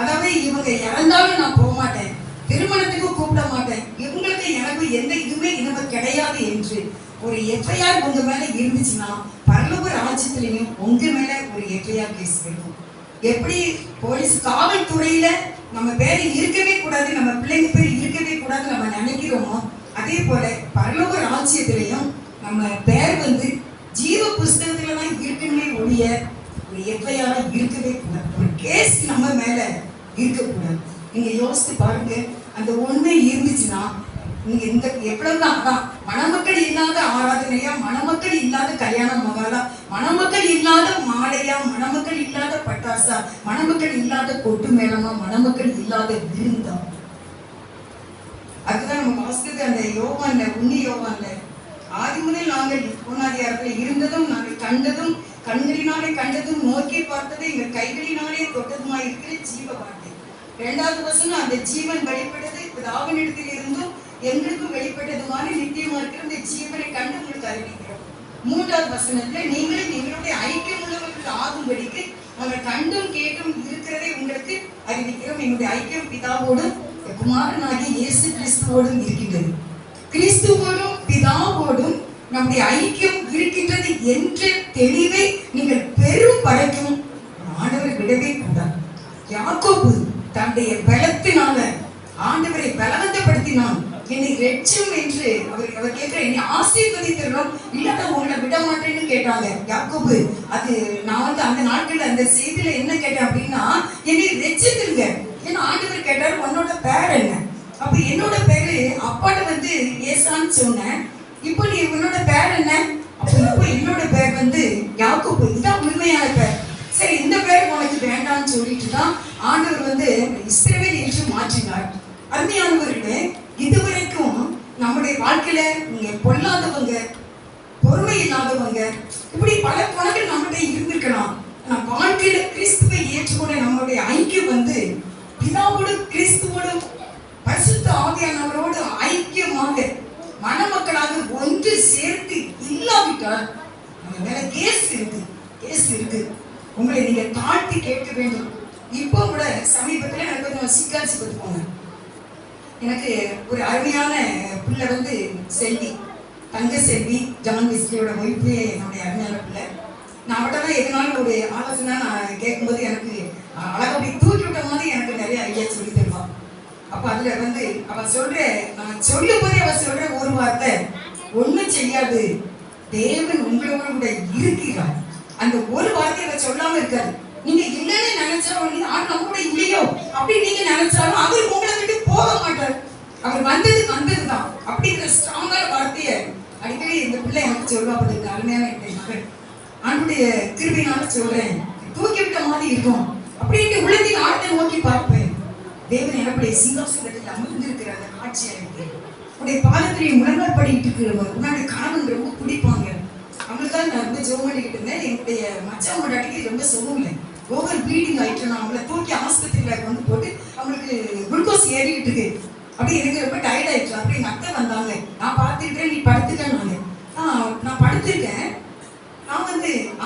அதாவது இவங்க இறந்தாலும் நான் போக மாட்டேன், திருமணத்துக்கு கூப்பிட மாட்டேன், இவங்களுக்கு எனக்கு எந்த இதுவுமே இனவு கிடையாது என்று ஒரு எஃப்ஐஆர் உங்க மேல இருந்துச்சுன்னா பரலோக ராஜ்யத்திலையும் உங்க மேல ஒரு எஃப்ஐஆர் கேஸ் இருக்கும். எப்படி போலீஸ் காவல்துறையில நம்ம பேர் இருக்கவே கூடாது, நம்ம பிள்ளைங்க பேர் இருக்கவே கூடாது நம்ம நினைக்கிறோமோ, அதே போல பரலோக ராஜ்யத்திலையும் நம்ம பேர் ஜீவ புஸ்தகத்துல தான் இருக்கணுமே ஒழிய ஒரு எஃப்ஐஆர் இருக்கவே கூடாது, ஒரு கேஸ் நம்ம மேல இருக்கக்கூடாது. நீங்க யோசித்து பாருங்க, அந்த உண்மை இருந்துச்சுன்னா நீங்க இந்த எவ்வளவுதான் அதான் மணமக்கள் இல்லாத ஆராதனையா, மணமக்கள் இல்லாத கல்யாண மகாலா, மணமக்கள் இல்லாத மாலையா, மணமக்கள் இல்லாத பட்டாசா, மணமக்கள் இல்லாத கொட்டு மேளமா, மணமக்கள் இல்லாத விருந்தா. அதுதான் நம்ம வாசித்தது அந்த யோவான்ல, உன்னி யோவான்ல, ஆதி முதல் நாங்கள் 1 இருந்ததும் நாங்கள் கண்டதும், கண்களினாலே கண்டதும், நோக்கி பார்த்தது, எங்கள் கைகளினாலே தொட்டதுமாய் இருக்கிற ஜீவ வார்த்தை. இரண்டாவது வசனம், அந்த ஜீவன் வெளிப்பட்டது பிதாவினிடத்தில் இருந்தும் எங்களுக்கும் வெளிப்பட்டதுமான நித்தியமா இருக்கிற இந்த ஜீவனை கண்டு உங்களுக்கு அறிவிக்கிறோம். மூன்றாவது வசனத்துல, நீங்களும் எங்களுடைய ஐக்கியம் உள்ளவர்கள் ஆகும்படிக்கு நாங்கள் கண்டும் கேட்டும் இருக்கிறதை உங்களுக்கு அறிவிக்கிறோம். எங்களுடைய ஐக்கியம் பிதாவோடும் குமாரனாகிய இயேசு கிறிஸ்துவோடும் இருக்கின்றது. கிறிஸ்துவோடும் பிதாவோடும் நம்முடைய ஐக்கியம் இருக்கின்றது என்ற தெளிவை நீங்கள் பெரும் வரைக்கும் ஆண்டவர் விடவே கூடாது. யாக்கோபு தன்னுடைய பலத்தினால ஆண்டவரை பலவந்தப்படுத்தினான். என்னை ரெட்சும் என்று அவர் கேட்கிற, என்னை ஆசீர்வதித்தரும் இல்லாத உங்களை விட மாட்டேன்னு கேட்டாங்க யாக்கோபு. அது நான் அந்த நாட்கள் அந்த செய்தியில என்ன கேட்டேன் அப்படின்னா, என்னை ரெச்சித்துருங்க. ஏன்னா ஆண்டவர் கேட்டாரு, உன்னோட பேர் என்ன? அப்ப என்னோட பேரு அப்பாட்ட ஏசான்னு சொன்னேன். இப்போ நீ உன்னோட பேர் என்ன? அப்போ என்னோட பேர் யாக்கோபு. இதுதான் உண்மையான பேர். சரி, இந்த பேர் உனக்கு வேண்டாம்னு சொல்லிட்டு தான் ஆண்டவர் இஸ்ரவேல் என்று மாற்றினார். அருமையானவர்களே, இதுவரைக்கும் நம்முடைய வாழ்க்கையில நீங்க பொல்லாதவங்க, பொறுமை இல்லாதவங்க, இப்படி பல குணங்கள் நம்மகிட்ட இருந்திருக்கலாம். நம்ம வாழ்க்கையில கிறிஸ்துவை ஏற்றுக்கொண்ட நம்மளுடைய ஐக்கியம் பிதாவோடும் கிறிஸ்துவோடும் பரிசுத்த ஆவியானவரோடு ஐக்கியமாக மணமக்களாக ஒன்று சேர்த்து இல்லாவிட்டால் நம்ம மேல கேஸ் இருக்கு. உங்களை நீங்க தாழ்த்தி கேட்க வேண்டும். இப்போ கூட சமீபத்துல எனக்கு கொஞ்சம் சிக்காச்சு கொடுத்துக்கோங்க. எனக்கு ஒரு அருமையான பிள்ளை செல்வி, தங்க செல்வி, ஜான் விஸ்லியோட ஒய்ஃபு, என்னுடைய அருமையான பிள்ளை. நான் அவட்ட தான் எதனாலும் ஒரு ஆலோசனை நான் கேட்கும்போது எனக்கு அழகா அப்படி தூக்கி விட்ட மாதிரி எனக்கு நிறைய ஐடியா சொல்லி தருவான். அப்ப அதுல அவ நான் சொல்லும் போதே அவ சொல்ற ஒரு வார்த்தை, ஒண்ணும் செய்யாது, தேவன் உங்களோட கூட இருக்கிறார். அந்த ஒரு வார்த்தையை அவ சொல்லாம இருக்காது. நீங்க இல்லைன்னு நினைச்சாலும் நம்ம கூட இல்லையோ அப்படி நீங்க நினைச்சாலும் அவர் உங்களை விட்டு போக மாட்டார். அவர் வந்ததுதான் அப்படிங்கிற ஸ்ட்ராங்கான வார்த்தையை அடிக்கடி இந்த பிள்ளை எனக்கு சொல்லுவா. அருமையான என்னுடைய மகள், ஆண்டுடைய கிருபையினால சொல்றேன், தூக்கி விட்ட மாதிரி இருக்கும். அப்படின்ட்டு உள்ளத்தின் ஆழத்தை நோக்கி பார்ப்பேன். தேவன் என்னுடைய சிங்காசனத்தில் அமர்ந்திருக்கிற அந்த காட்சி எனக்கு உடைய பாதத்திலேயே முழங்கால் படிக்கிட்டு இருக்கிறவங்க முன்னாடி கணவன் ரொம்ப பிடிப்பாங்க. அவங்களுக்காக நான் ரொம்ப ஜோம் பண்ணிக்கிட்டு இருந்தேன். என்னுடைய மச்சான் முன்னாடிக்கு ரொம்ப சொல்லுங்க, ஓவர் ப்ளீடிங் ஆயிட்டு நான் அவங்கள தூக்கி ஆஸ்பத்திரியில போட்டு அவங்களுக்கு குளுக்கோஸ் ஏறிக்கிட்டு இருக்கு. அப்படி எனக்கு ரொம்ப டயர்ட் ஆயிடுச்சு. அப்படி எங்க அத்தை வந்தாங்க, நான் பார்த்துக்கிட்டேன், நீ படுத்துட்டேன். நான் படுத்திருக்கேன். நான்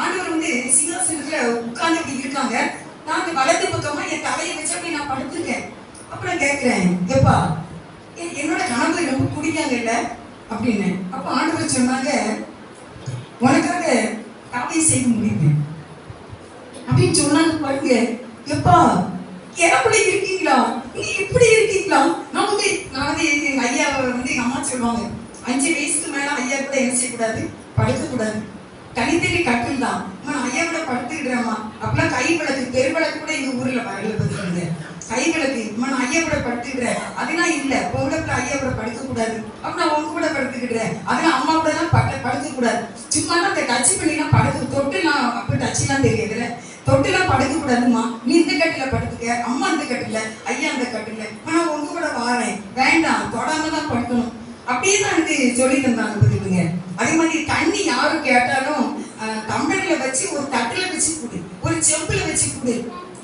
ஆண்டவர் சிங்காசனத்துல உட்கார்ந்து இப்படி இருக்காங்க. நான் வலது பக்கமா என் தலையை வச்சு அப்படி நான் படுத்திருக்கேன். அப்புறம் கேட்கிறேன், எப்பா என்னோட கணவர் ரொம்ப குடிக்காங்க இல்ல அப்படின்னு. அப்ப ஆண்டவர் சொன்னாங்க, உனக்காக தாவை செய்ய முடியுது அப்படின்னு சொன்னாங்க. பாருங்க, எப்பா எனக்குள்ள இருக்கீங்களா, நீ இப்படி இருக்கீங்களா? நான் எங்க ஐயாவை எங்க அம்மா சொல்லுவாங்க, 5 வயசுக்கு மேல ஐயா கூட என்ன செய்யக்கூடாது, படுக்க கூடாது. தனித்தனி கட்டில் தான். ஐயா கூட படுத்துக்கிட்டேம்மா. அப்பெல்லாம் கை விளக்கு, தெரு விளக்கு கூட எங்க ஊர்ல வரல. பார்த்துக்கோங்க, கை விளக்கு. நான் ஐயா கூட படுத்துக்கிறேன். அதெல்லாம் இல்ல, பொங்கல ஐயா கூட படுக்க கூடாது. அப்ப நான் உங்க கூட படுத்துக்கிட்டேன். அதெல்லாம் அம்மா கூட எல்லாம் படுக்க கூடாது. சும்மா அந்த டச் பண்ணிலாம் படுக்க, தொட்டுலாம் அப்ப டச்லாம் தெரியாதுல்ல, தொட்டுலாம் படுக்க கூடாதுமா. நீ இந்த கட்டில படுத்துக்க, அம்மா இந்த கட்டில, ஐயா இந்த கட்டில. நான் உங்க கூட வாரேன், வேண்டாம், தொடாம தான் படுக்கணும். அப்படியே தான் எனக்கு சொல்லி தந்தாங்க. பார்த்துக்கோங்க, அதே மாதிரி தண்ணி யாரும் கேட்டாலும் டம்ளர்ல வச்சு ஒரு தட்டுல வச்சு கொடு, ஒரு செம்புல வச்சு கொடு.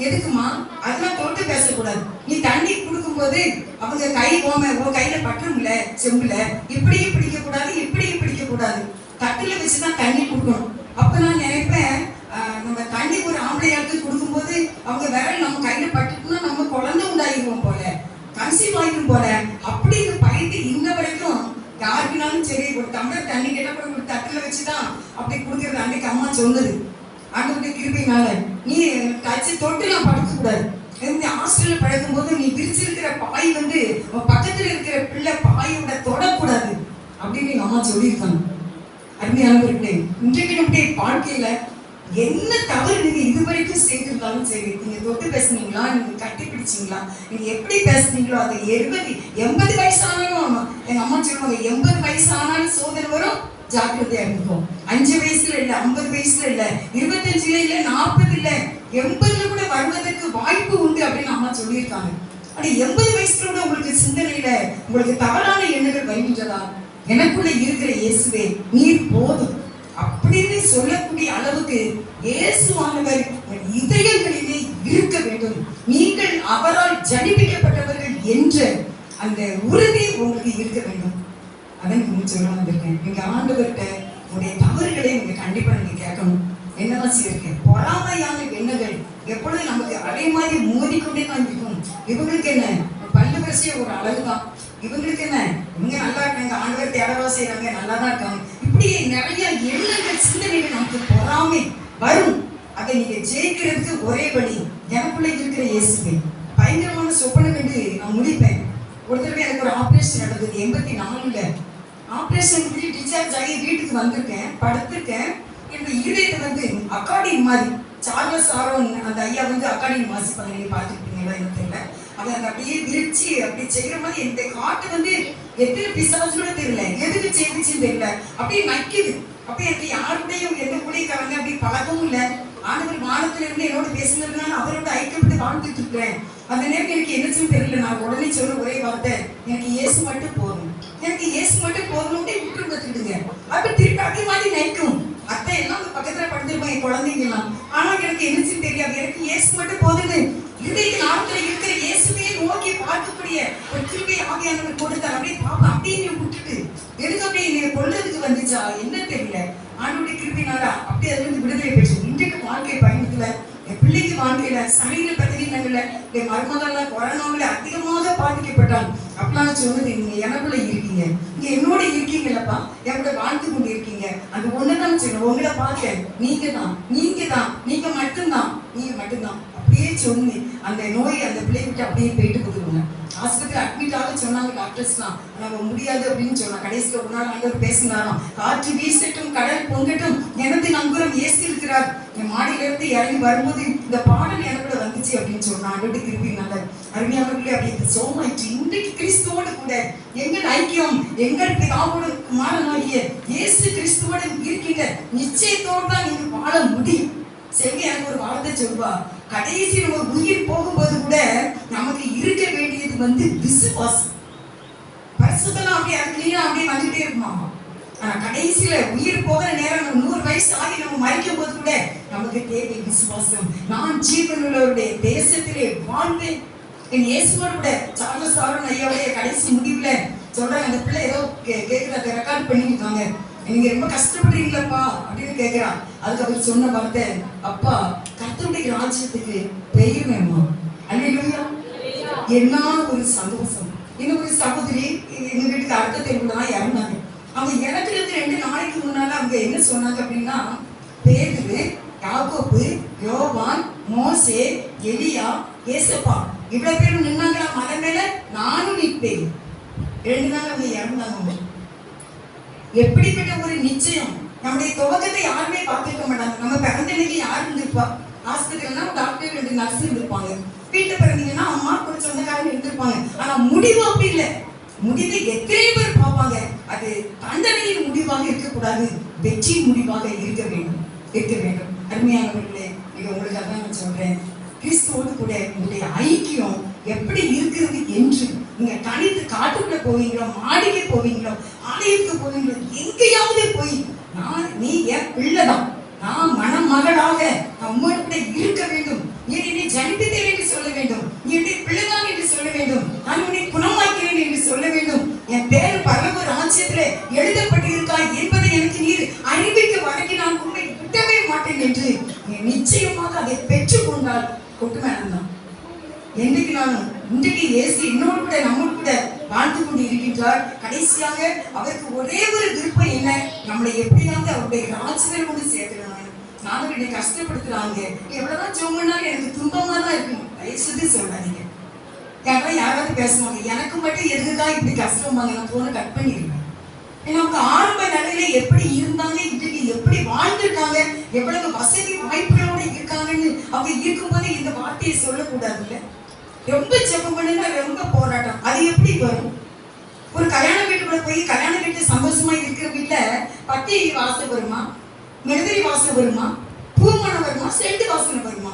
எதுக்குமா? அதெல்லாம் தொட்டு பேசக்கூடாது. நீ தண்ணி கொடுக்கும் போது அவங்க கை உன் கையில பட்டுரும்ல செம்புல, இப்படியும் பிடிக்க கூடாது, இப்படியும் பிடிக்க கூடாது. தட்டுல வச்சுதான் தண்ணி கொடுக்கணும். அப்ப நான் நினைப்பேன், நம்ம தண்ணி ஒரு ஆம்பளையாளுக்கு கொடுக்கும் போது அவங்க விரல் நம்ம கையில பட்டுட்டுனா நம்ம குழந்தை உண்டாயிருவோம் போல, கன்சீவ் ஆயிரும் போல அப்படின்னு பயந்து இன்ன வரைக்கும் யாருக்குனாலும் சரி ஒரு டம்ளர் தண்ணி கேட்டா கூட ஒரு தட்டுல வச்சுதான் அப்படி கொடுக்கறது. அன்னைக்கு அம்மா சொன்னது, ஆண்டவருடைய கிருபையினால நீ டச்சு தொட்டு நான் படுக்க கூடாது. ஹாஸ்டல்ல படுக்கும் போது நீ விரிச்சிருக்கிற பாய் பக்கத்துல இருக்கிற பிள்ளை பாயோட தொடக்கூடாது அப்படின்னு எங்க அம்மா சொல்லியிருக்காங்க. அருமையானவர்களே, இன்றைக்கு நம்முடைய வாழ்க்கையில என்ன தவறு நீங்க இதுவரைக்கும் செய்திருந்தாலும் சரி, நீங்க தொட்டு பேசுனீங்களா, நீங்க கட்டி பிடிச்சீங்களா, நீங்க எப்படி பேசுனீங்களோ, அது 70-80 வயசு ஆனாலும் எங்க அம்மா சொல்லுவாங்க, 80 வயசு ஆனாலும் சோதனை வரும், ஜாக்கிரதையா இருக்கும். 5 வயசுல இல்ல, 50 வயசுல இல்ல, 25ல இல்ல, 40 இல்ல, 80ல கூட வருவதற்கு வாய்ப்பு உண்டு அப்படின்னு அம்மா சொல்லியிருக்காங்க. ஆனா 80 வயசுல கூட உங்களுக்கு சிந்தனையில உங்களுக்கு தவறான எண்ணங்கள் வருகின்றதா? எனக்குள்ள இருக்கிற இயேசுவே நீர் போதும் அப்படின்னு சொல்லக்கூடிய அளவுக்கு இயேசுவானவர் இதயங்களிலே இருக்க வேண்டும். நீங்கள் அவரால் ஜனிப்பிக்கப்பட்டவர்கள் என்ற அந்த உறுதி உங்களுக்கு இருக்க வேண்டும். அதான் நீங்க சொல்ல வந்திருக்கேன். நீங்க ஆண்டவர்கிட்ட உங்களுடைய தவறுகளை நீங்க கண்டிப்பா நீங்க கேட்கணும். என்னதான் செய்யிருக்கேன் பொறாமையான எண்ணங்கள் எப்பொழுது நமக்கு அதே மாதிரி மோதிக்கொண்டே தான் இருக்கும். இவங்களுக்கு என்ன பல்லு வரிசைய ஒரு அழகுதான், இவங்களுக்கு என்ன இவங்க நல்லா இருக்காங்க, ஆண்டவர் தேடவா செய்யறாங்க, நல்லா தான் இருக்காங்க. இப்படியே நிறைய எண்ணங்கள் சிந்தனைகள் நமக்கு பொறாமை வரும். அதை நீங்க ஜெயிக்கிறதுக்கு ஒரே வழி எனக்குள்ள இருக்கிற இயேசுவே. பயங்கரமான சொப்பனை கண்டு நான் முடிப்பேன். ஒரு தடவை எனக்கு ஒரு ஆப்ரேஷன் நடந்தது 84ல. ஆப்ரேஷன் முடிஞ்சு டிஸ்சார்ஜ் ஆகி வீட்டுக்கு வந்திருக்கேன், படுத்திருக்கேன். என்னோட இருதயத்தை வந்து அக்கார்டிங் மாதிரி சார்லஸ் ஆரோன் அந்த ஐயா வந்து அக்கார்டிங் வாசிப்பாங்க, நீங்க பார்த்துருப்பீங்களா எனக்கு தெரியல. அதை அந்த அப்படியே விரிச்சு அப்படி செய்யற மாதிரி இந்த காட்டு வந்து எத்தனை பிசாசுன்னு தெரியல, எதுக்கு செய்துச்சுன்னு தெரியல, அப்படியே நக்கிது. அப்ப எனக்கு யாருடையும் எந்த ஊழியக்காரங்க அப்படி பழக்கமும் இல்லை. ஆண்டவர் வானத்துல இருந்து என்னோட பேசுனதுனால அவரோட ஐக்கியப்பட்டு வாழ்ந்துட்டு இருக்கிறேன். அந்த நேரம் எனக்கு என்னச்சுன்னு தெரியல. நான் உடனே சொல்ல ஒரே வார்த்தை, எனக்கு இயேசு மட்டும் போதும், எனக்கு இயேசு மட்டும் போதும் விட்டு கத்துக்கிட்டுங்க. அப்ப திருப்பி அப்படி மாதிரி நினைக்கும். அத்தை எல்லாம் பக்கத்துல படுத்துருப்பாங்க குழந்தைங்கலாம். ஆனா எனக்கு என்னச்சுன்னு தெரியாது. எனக்கு இயேசு மட்டும் போதுன்னு இதயத்தின் ஆழத்துல இருக்கிற இயேசுவே நோக்கி பார்க்கக்கூடிய ஒரு கிருபை ஆவியானவர் கொடுத்தார். அப்படியே பாப்பா அப்படியே விட்டுட்டு எதுக்கு அப்படியே என்னை கொள்றதுக்கு வந்துச்சா என்ன தெரியல. ஆண்டவருடைய கிருபையினால அப்படியே அதுல இருந்து விடுதலை பெற்று இன்றைக்கு வாழ்க்கை பயணத்துல என் பிள்ளைக்கு வாழ்க்கையில சரீர பிரதிநிதிகள்ல என் மருமகள்லாம் கொரோனாவில அதிகமாக பாதிக்கப்பட்டாங்க. அப்படிலாம் சொன்னது நீங்க எனக்குள்ள இருக்கீங்க, நீங்க என்னோட இருக்கீங்களப்பா, என்னோட வாழ்ந்து கொண்டு இருக்கீங்க. அந்த ஒண்ணுதான் சொன்ன உங்களை பார்த்தேன், நீங்க தான் நீங்க தான் நீங்க மட்டும்தான் நீங்க மட்டும்தான் அப்படியே சொன்னி அந்த நோய் அந்த பிள்ளை விட்டு அப்படியே போயிட்டு கொடுத்துருவாங்க. ஆஸ்பத்திரி அட்மிட் ஆக சொன்னாங்க டாக்டர்ஸ்லாம், நம்ம முடியாது அப்படின்னு சொன்னாங்க. கடைசியில் ஒரு நாள் ஆண்டவர் பேசினாராம், காற்று வீசட்டும் கடல் பொங்கட்டும் எனது நங்குரம் ஏசி இருக்கிறார். என் மாடியில இருந்து இறங்கி வரும்போது இந்த பாடல் எனக்குள்ள வந்துச்சு அப்படின்னு சொன்னா ஆண்டோட திருப்பி நல்ல அருமையானவர்களே அப்படி சோமாயிற்று. இன்றைக்கு கிறிஸ்துவோடு கூட எங்கள் ஐக்கியம் எங்கள் பிதாவோட குமாரனாகிய இயேசு கிறிஸ்துவோடு இருக்கின்ற நிச்சயத்தோடு தான் நீங்க வாழ முடியும். செல்வி எனக்கு ஒரு வார்த்தை சொல்வா, கடைசி நம்ம உயிர் போகும்போது கூட நமக்கு இருக்க வேண்டியது வந்து விசுவாசம். பரிசுத்தெல்லாம் அப்படியே கிளீனா அப்படியே வந்துட்டே இருக்குமா. ஆனா கடைசியில உயிர் போகிற நேரம் நம்ம 100 வயசு ஆகி நம்ம மறிக்கும் போது கூட நமக்கு தேவை விசுவாசம். நான் ஜீவனுள்ளவருடைய தேசத்திலே வாழ்வேன். என் இயேசுவோட கூட சார்லஸ் ஆரோன் ஐயாவுடைய கடைசி முடிவுல சொல்றாங்க, அந்த பிள்ளை ஏதோ கேட்கறத ரெக்கார்ட் பண்ணிருக்காங்க, நீங்க ரொம்ப கஷ்டப்படுறீங்களப்பா அப்படின்னு கேட்கிறான். அதுக்கு அவர் சொன்ன வார்த்தை, அப்பா கர்த்தருடைய ராஜ்யத்துக்கு பெயர் வேணுமா. அல்லேலூயா. என்ன ஒரு சந்தோஷம். இன்னும் ஒரு சகோதரி எங்க வீட்டுக்கு அடுத்த தெருவுலதான் இறந்தாங்க. அவங்க இறக்குறது 2 நாளைக்கு முன்னால அவங்க என்ன சொன்னாங்க அப்படின்னா, பேதுரு, யாக்கோபு, யோவான், மோசே, எலியா, ஏசப்பா இவ்வளவு பேரும் நின்னாங்களா மலை மேல, நானும் நிற்பேன். 2 நாள் அவங்க இறந்தாங்க. எப்படிப்பட்ட ஒரு நிச்சயம். நம்முடைய துவக்கத்தை யாருமே பார்த்திருக்க மாட்டாங்க. நம்ம பிறந்தனைக்கு யாரு இருந்திருப்பா, ஆஸ்பத்திரினா டாக்டர் 2 நர்ஸ் இருந்திருப்பாங்க, வீட்டுல பிறந்தீங்கன்னா அம்மா கூட சொந்தக்காரங்க இருந்திருப்பாங்க. ஆனா முடிவு அப்படி இல்லை. முடிவை எத்தனை பேர் பார்ப்பாங்க. அது தண்டனையின் முடிவாக இருக்கக்கூடாது, வெற்றி முடிவாக இருக்க வேண்டும் இருக்க வேண்டும். அருமையானவர்களே, நீங்க உங்களுக்காக தான் நான் சொல்றேன், கிறிஸ்துவோடு கூட உங்களுடைய ஐக்கியம் எப்படி இருக்கிறது என்று நீங்க தனித்து காட்டுக்குள்ள போவீங்களோ, மாடிக்கு போவீங்களோ, ஆலயத்துக்கு போவீங்களோ, எங்கேயாவது போய் நீ என் பிள்ளைதான், நான் மணமகளாக நம்மோடு கூட இருக்க வேண்டும், நீ என்னை ஜனிப்பித்தேன் என்று சொல்ல வேண்டும், நீ என்னுடைய பிள்ளைதான் என்று சொல்ல வேண்டும், நான் உன்னை குணமாக்கிறேன் என்று சொல்ல வேண்டும், என் பேர் பரலோக ராஜ்யத்திலே எழுதப்பட்டிருக்காய் என்பதை எனக்கு நீர் அறிவிக்க வரைக்கும் நான் உண்மை விட்டவே மாட்டேன் என்று நிச்சயமாக அதை பெற்றுக் கொண்டால் கொட்டு வேணாம். என்றைக்கு நானும் இன்றைக்கு இயேசு என்னோடு கூட நம்மோடு கூட வாழ்ந்து கொண்டு இருக்கின்றார். கடைசியாக அவருக்கு ஒரே ஒரு விருப்பம் என்ன, நம்மளை எப்படியாவது அவருடைய ராஜ்யத்தில் கொண்டு சேர்த்துக்கணும். நானும் என்னை கஷ்டப்படுத்துறாங்க, எவ்வளவுதான் சொன்னாலும் எனக்கு துன்பமா தான் இருக்கும். தயவுசெய்து சொல்லாதீங்க. யாராவது பேசுவாங்க, எனக்கு மட்டும் எதுக்குதான் இப்படி கஷ்டமாங்க, நான் போன கட் பண்ணிடுவேன். அவங்க ஆரம்ப நிலையில எப்படி இருந்தாங்க, இன்றைக்கு எப்படி வாழ்ந்துருக்காங்க, எவ்வளவு வசதி வாய்ப்புகளோட இருக்காங்கன்னு அவங்க இருக்கும்போது இந்த வார்த்தையை சொல்லக்கூடாதுல்ல. ரொம்ப ஜெபம் பண்ணுங்க, ரொம்ப போராட்டம். அது எப்படி வரும்? ஒரு கல்யாண வீட்டுக்குள்ள போய் கல்யாண வீட்டு சந்தோஷமா இருக்கிற வீட்டுல பத்தி வாசனை வருமா, மெழுதிரி வாசனை வருமா, பூமணம் வருமா, செண்டு வாசனை வருமா?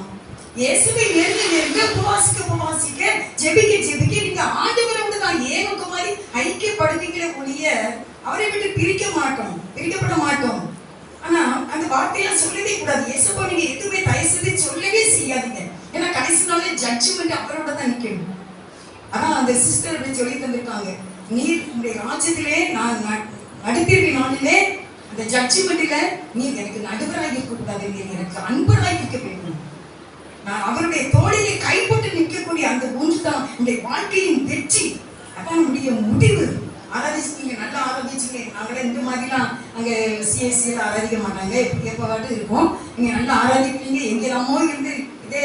இயேசுவை நெருங்க உபவாசிக்க ஜெபிக்க நீங்க ஆண்டவரோட தான் ஏக மாதிரி ஐக்கியப்படுவீங்களே ஒழிய அவரை விட்டு பிரிக்கப்பட மாட்டோம். ஆனா அந்த வார்த்தையெல்லாம் சொல்லவே கூடாது. இயேசுப்பா நீங்க எதுவுமே தயவு செய்து சொல்லவே செய்யாதீங்க. ஏன்னா கடைசி நாளே ஜட்ஜ்மெண்ட் அவரோட தான் நிக்கணும். அதான் அந்த சிஸ்டர் அப்படி சொல்லி தந்திருக்காங்க, நீர் உங்களுடைய ராஜ்யத்திலே நான் நடுத்தீர்வு நாளிலே அந்த ஜட்ஜ்மெண்ட்ல நீ எனக்கு நடுவராக இருக்கக்கூடாது, எனக்கு அன்பராக இருக்க வேண்டும். நான் அவருடைய தோளிலே கைப்பட்டு நிற்கக்கூடிய அந்த ஒன்றுதான் என்னுடைய வாழ்க்கையின் வெற்றி. அதான் நம்முடைய முடிவு. ஆராதிச்சிங்க, நல்லா ஆராதிச்சிங்க. நாங்களே இந்த மாதிரிலாம் அங்கே சிஎஸ்சியில் ஆராதிக்க மாட்டாங்க, எப்பவாட்டு இருக்கும். நீங்கள் நல்லா ஆராதிப்பீங்க, எங்கெல்லாமோ இருந்து இதே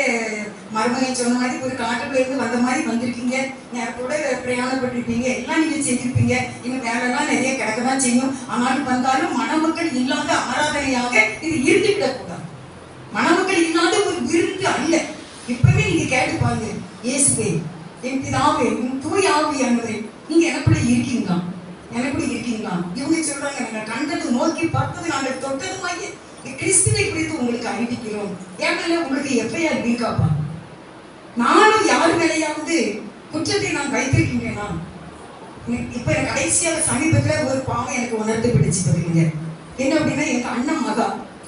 மருமகன் சொன்ன மாதிரி ஒரு காட்டுக்குள்ள இருந்து வந்த மாதிரி வந்திருக்கீங்க, நேரத்தோட பிரயாணப்பட்டிருப்பீங்க, எல்லாம் நீங்கள் செஞ்சிருப்பீங்க. இன்னும் வேலைலாம் நிறைய கிடக்க தான் செய்யும். ஆனாலும் வந்தாலும் மணமக்கள் இல்லாத ஆராதனையாக இது இருந்துவிடக்கூடாது. மணமக்கள் இல்லாத ஒரு விருந்து அல்ல. இப்பவே நீங்க கேட்டு பாருங்க, இயேசுவே, என் பிதாவே, உன் தூய ஆவியானவரே, நீங்க எனக்குள்ள இருக்கீங்களா, எனக்குள்ள இருக்கீங்களா? இவங்க சொல்றாங்க, நாங்கள் கண்டது நோக்கி பார்த்தது நாங்கள் தொட்டதுமாயே கிறிஸ்துவை குறித்து உங்களுக்கு அறிவிக்கிறோம். ஏன்னா உங்களுக்கு எஃப்ஐஆர் இருக்காப்பா? நானும் யார் மேலேயாவது குற்றத்தை நான் வைத்திருக்கின்றேனா? இப்ப எனக்கு கடைசியாக சமீபத்துல ஒரு பாவம் எனக்கு உணர்ந்து பிடிச்சு வருவீங்க. என்ன அப்படின்னா, எங்க அண்ணன் மகா,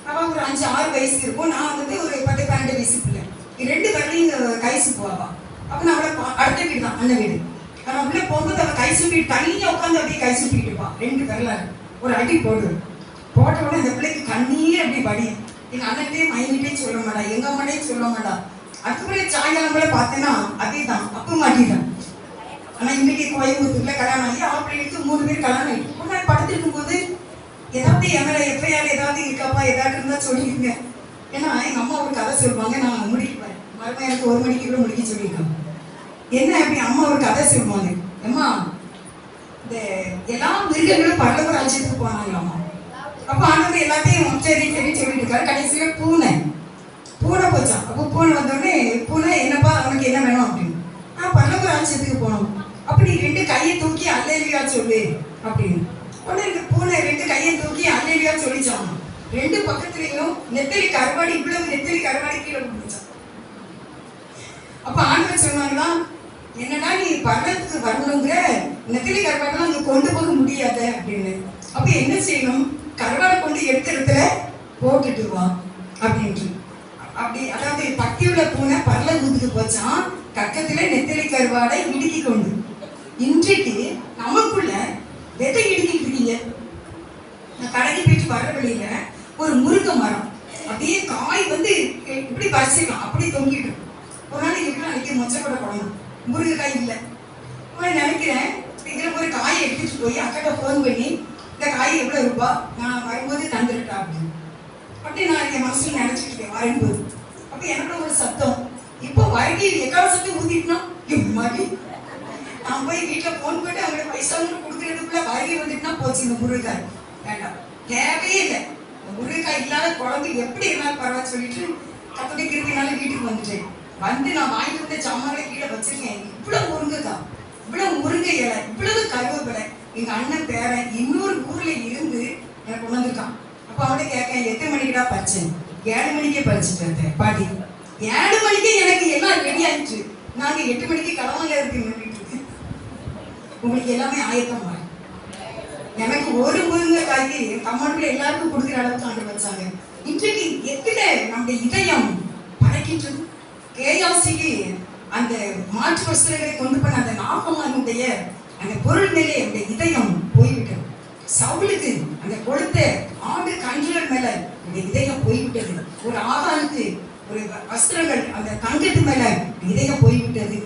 அவ ஒரு 5-6 வயசு இருக்கும், நான் வந்து ஒரு 10-12 வயசு பிள்ளை. 2 பேர்லையும் கை சுப்புவாவா. அப்ப நான் அவளை அடுத்த வீடு தான், அண்ணன் வீடு. அவன் உள்ள போகும்போது அவன் கை சுப்பிட்டு தனியா உட்காந்து அப்படியே கை சுப்பிட்டு இருப்பான். 2 பேர்ல ஒரு அடி போட்டு போட்ட உடனே அந்த பிள்ளைக்கு கண்ணீர் அப்படி படி. எங்க அண்ணன்ட்டே மைனிட்டே சொல்ல மாட்டா, எங்க அம்மாட்டே சொல்ல மாட்டா. அதுக்கப்புறம் சாயங்காலம் கூட பார்த்தேன்னா அதே தான், அப்ப மாட்டிதான். ஆனா இன்னைக்கு கோயம்புத்தூர்ல கல்யாணம் ஆகி ஆப்பிள்ளைக்கு 3 பேர் கல்யாணம் ஆகிட்டு முன்னாடி படுத்திருக்கும் போது ஏதாவது எம்எல்ஏ எஃப்ஐஆர் ஏதாவது இருக்காப்பா, ஏதாவது இருந்தா சொல்லிருங்க. ஏன்னா எங்க அம்மா ஒரு கதை சொல்லுவாங்க, நான் முடிப்பேன். மறுபடியும் எனக்கு 1 மணிக்கு கூட முடிக்க சொல்லியிருக்காங்க. என்ன அப்படி அம்மா ஒரு கதை சொல்லுவாங்க, அம்மா இந்த எல்லா மிருகங்களும் பரலோக ராஜ்யத்துக்கு போனாங்களாமா. அப்ப ஆண்டவர் எல்லாத்தையும் சரி சரி சொல்லிட்டு இருக்காரு. கடைசியில பூனை போச்சான். அப்போ பூனை வந்தோடனே, பூனை என்னப்பா அவனுக்கு என்ன வேணும் அப்படின்னு, பரலோக ராஜ்யத்துக்கு போனோம். அப்படி 2 கையை தூக்கி அல்லேலூயா சொல்லு அப்படின்னு. உடனே இந்த பூனை 2 கையை தூக்கி அல்லேலூயா சொல்லிச்சான். 2 பக்கத்துலயும் நெத்தலி கருவாடி, இவ்வளவு நெத்தலி கருவாடி கீழே விழுந்துச்சான். அப்ப ஆண்டவர் சொன்னாங்கன்னா, என்னடா நீ பரலத்துக்கு வரணுங்கிற, நெத்தலி கருவாடெல்லாம் அங்க கொண்டு போக முடியாத அப்படின்னு. அப்ப என்ன செய்யணும், கருவாடை கொண்டு எடுத்த இடத்துல போட்டுட்டு வா அப்படின்ட்டு. அப்படி அதாவது பட்டியுள்ள பூனை பரலத்துக்கு போச்சான், கக்கத்துல நெத்தலி கருவாடை இடுக்கி கொண்டு. இன்றைக்கு நமக்குள்ள எதை இடுக்கிட்டு இருக்கீங்க? நான் கடைக்கு போயிட்டு வர வழியில ஒரு முருங்கை மரம் அப்படியே காய் வந்து இப்படி பறிச்சிடலாம், அப்படி தொங்கிட்டு. ஒரு நாளைக்கு எப்படி அன்னைக்கு மொச்சப்பட குழம்பு, முருங்கைக்காய் இல்லை. நினைக்கிறேன் இதுல ஒரு காயை எடுத்துட்டு போய் அக்காட்ட ஃபோன் பண்ணி, இந்த காய் எவ்வளவு ரூபா, நான் வரும்போது தந்துருட்டா அப்படின்னு. அப்படி நான் என் மனசுல நினைச்சிட்டு இருக்கேன் வரும்போது. அப்ப எனக்கு ஒரு சத்தம், இப்போ வருகை எக்கால சத்தம் ஊதிட்டுனா மாதிரி நான் போய் வீட்டுல போன் போட்டு அவங்களுக்கு பைசா கொடுக்கறதுக்குள்ள வருகை வந்துட்டுனா போச்சு. இந்த முருங்கைக்காய் வேண்டாம், தேவையே இல்லை. முருங்கைக்காய் இல்லாத குழம்பு எப்படி இருந்தாலும் பரவாயில்ல சொல்லிட்டு கத்தோடைய கிருபினால வீட்டுக்கு வந்துட்டேன். வந்து நான் வாங்கிட்டு வந்த சாமான்களை கீழே வச்சிருக்கேன். இவ்வளவு முருங்கைக்காய், இவ்வளவு முருங்கை இலை, இவ்வளவு கருவேப்பிலை. எங்க அண்ணன் பேரன் இன்னொரு ஊர்ல இருந்து எனக்கு கொண்டு வந்திருக்கான். அப்ப அவன்கிட்ட கேட்க, எத்தனை மணிக்குடா பறிச்சேன்? 7 மணிக்கே பறிச்சுட்டு பாட்டி. 7 மணிக்கே எனக்கு எல்லாம் ரெடி ஆயிடுச்சு. நாங்க 8 மணிக்கு கடவுள இருக்கு நின்றுட்டு. உங்களுக்கு எல்லாமே ஆயத்தமா. எனக்கு ஒரு முருங்கைக்காய்க்கு கம்மாட்டுல எல்லாருக்கும் கொடுக்குற அளவுக்கு ஆண்டு வச்சாங்க. இன்றைக்கு எத்தனை நம்முடைய இதயம் படைக்கின்றது. கேயாசிக்கு அந்த மாற்று வசதிகளை கொண்டு போன அந்த நாகமானுடைய அந்த பொருள் மேலே அந்த இதயம் போய்விட்டது. சவுலுக்கு அந்த கொடுத்த ஆண்டு கன்றுகள் மேல அந்த இதயம் போய்விட்டது. ஒரு ஆகானுக்கு ஒரு வஸ்திரங்கள் அந்த தங்கத்து மேல இதயம் போய்விட்டது.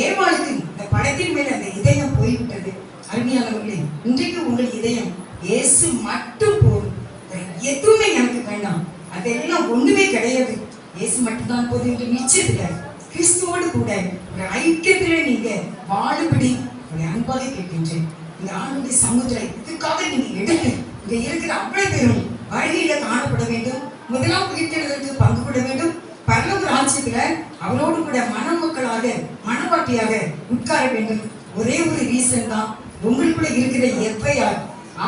ஏவாளுக்கு அந்த படத்தின் மேல அந்த இதயம் போய்விட்டது. அருமையானவர்களே, இன்றைக்கு உங்கள் இதயம் இயேசு மட்டும் போதும், எதுவுமே எனக்கு வேண்டாம். அதெல்லாம் ஒண்ணுமே கிடையாது, இயேசு மட்டும்தான் போதும் என்று நிச்சயத்துல கிறிஸ்துவோடு கூட ஒரு ஐக்கியத்துல நீங்க வாழும்படி ஒரு அன்பாக கேட்கின்றேன். இந்த ஆண்டுடைய சமுதிரை இதுக்காக நீங்க எடுத்து இங்க இருக்கிற அவ்வளவு பேரும் வழியில காணப்பட வேண்டும். முதலாம் உயிர்த்தெழுதலுக்கு பங்கு கொள்ள வேண்டும். பரலோக ராஜ்யத்துல அவரோடு கூட மணமக்களாக மணவாட்டியாக உட்கார வேண்டும். ஒரே ஒரு ரீசன் தான், உங்களுக்குள்ள இருக்கிற எஃப்ஐஆர்,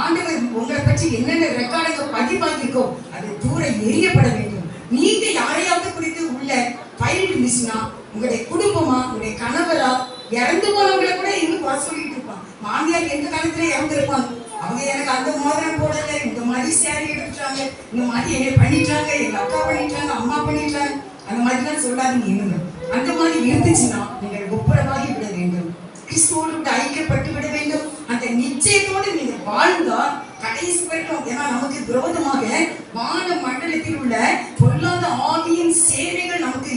ஆண்டவர் உங்களை பற்றி என்னென்ன ரெக்கார்டுங்க பதிவாகிருக்கோ அது தூர எரியப்பட வேண்டும். நீங்க யாரையாவது குறித்து உள்ள ஃபைல் இருந்துச்சுன்னா, உங்களுடைய குடும்பமா, உங்களுடைய கணவரா, இறந்து போனவங்களை கூட இன்னும் குறை சொல்லிட்டு இருப்பான். மாமியார் எந்த காலத்துல இறந்துருப்பாங்க, அவங்க எனக்கு அந்த மோதிரம் போடல, இந்த மாதிரி சேரி எடுத்துட்டாங்க, இந்த மாதிரி என்னை பண்ணிட்டாங்க, எங்க அக்கா பண்ணிட்டாங்க, அம்மா பண்ணிட்டாங்க, அந்த மாதிரிலாம் சொல்லாதீங்க. இன்னும் அந்த மாதிரி இருந்துச்சுன்னா நீங்கள் ஒப்புரவாகி விட வேண்டும். கிறிஸ்துவோடு கூட ஐக்கியப்பட்டு விட வேண்டும். அந்த நிச்சயத்தோடு நீங்க வாழ்ந்தால் கடைசி வரைக்கும், ஏன்னா நமக்கு விரோதமாக வான மண்டலத்தில் உள்ள பொல்லாத ஆவியின் சேவைகள் நமக்கு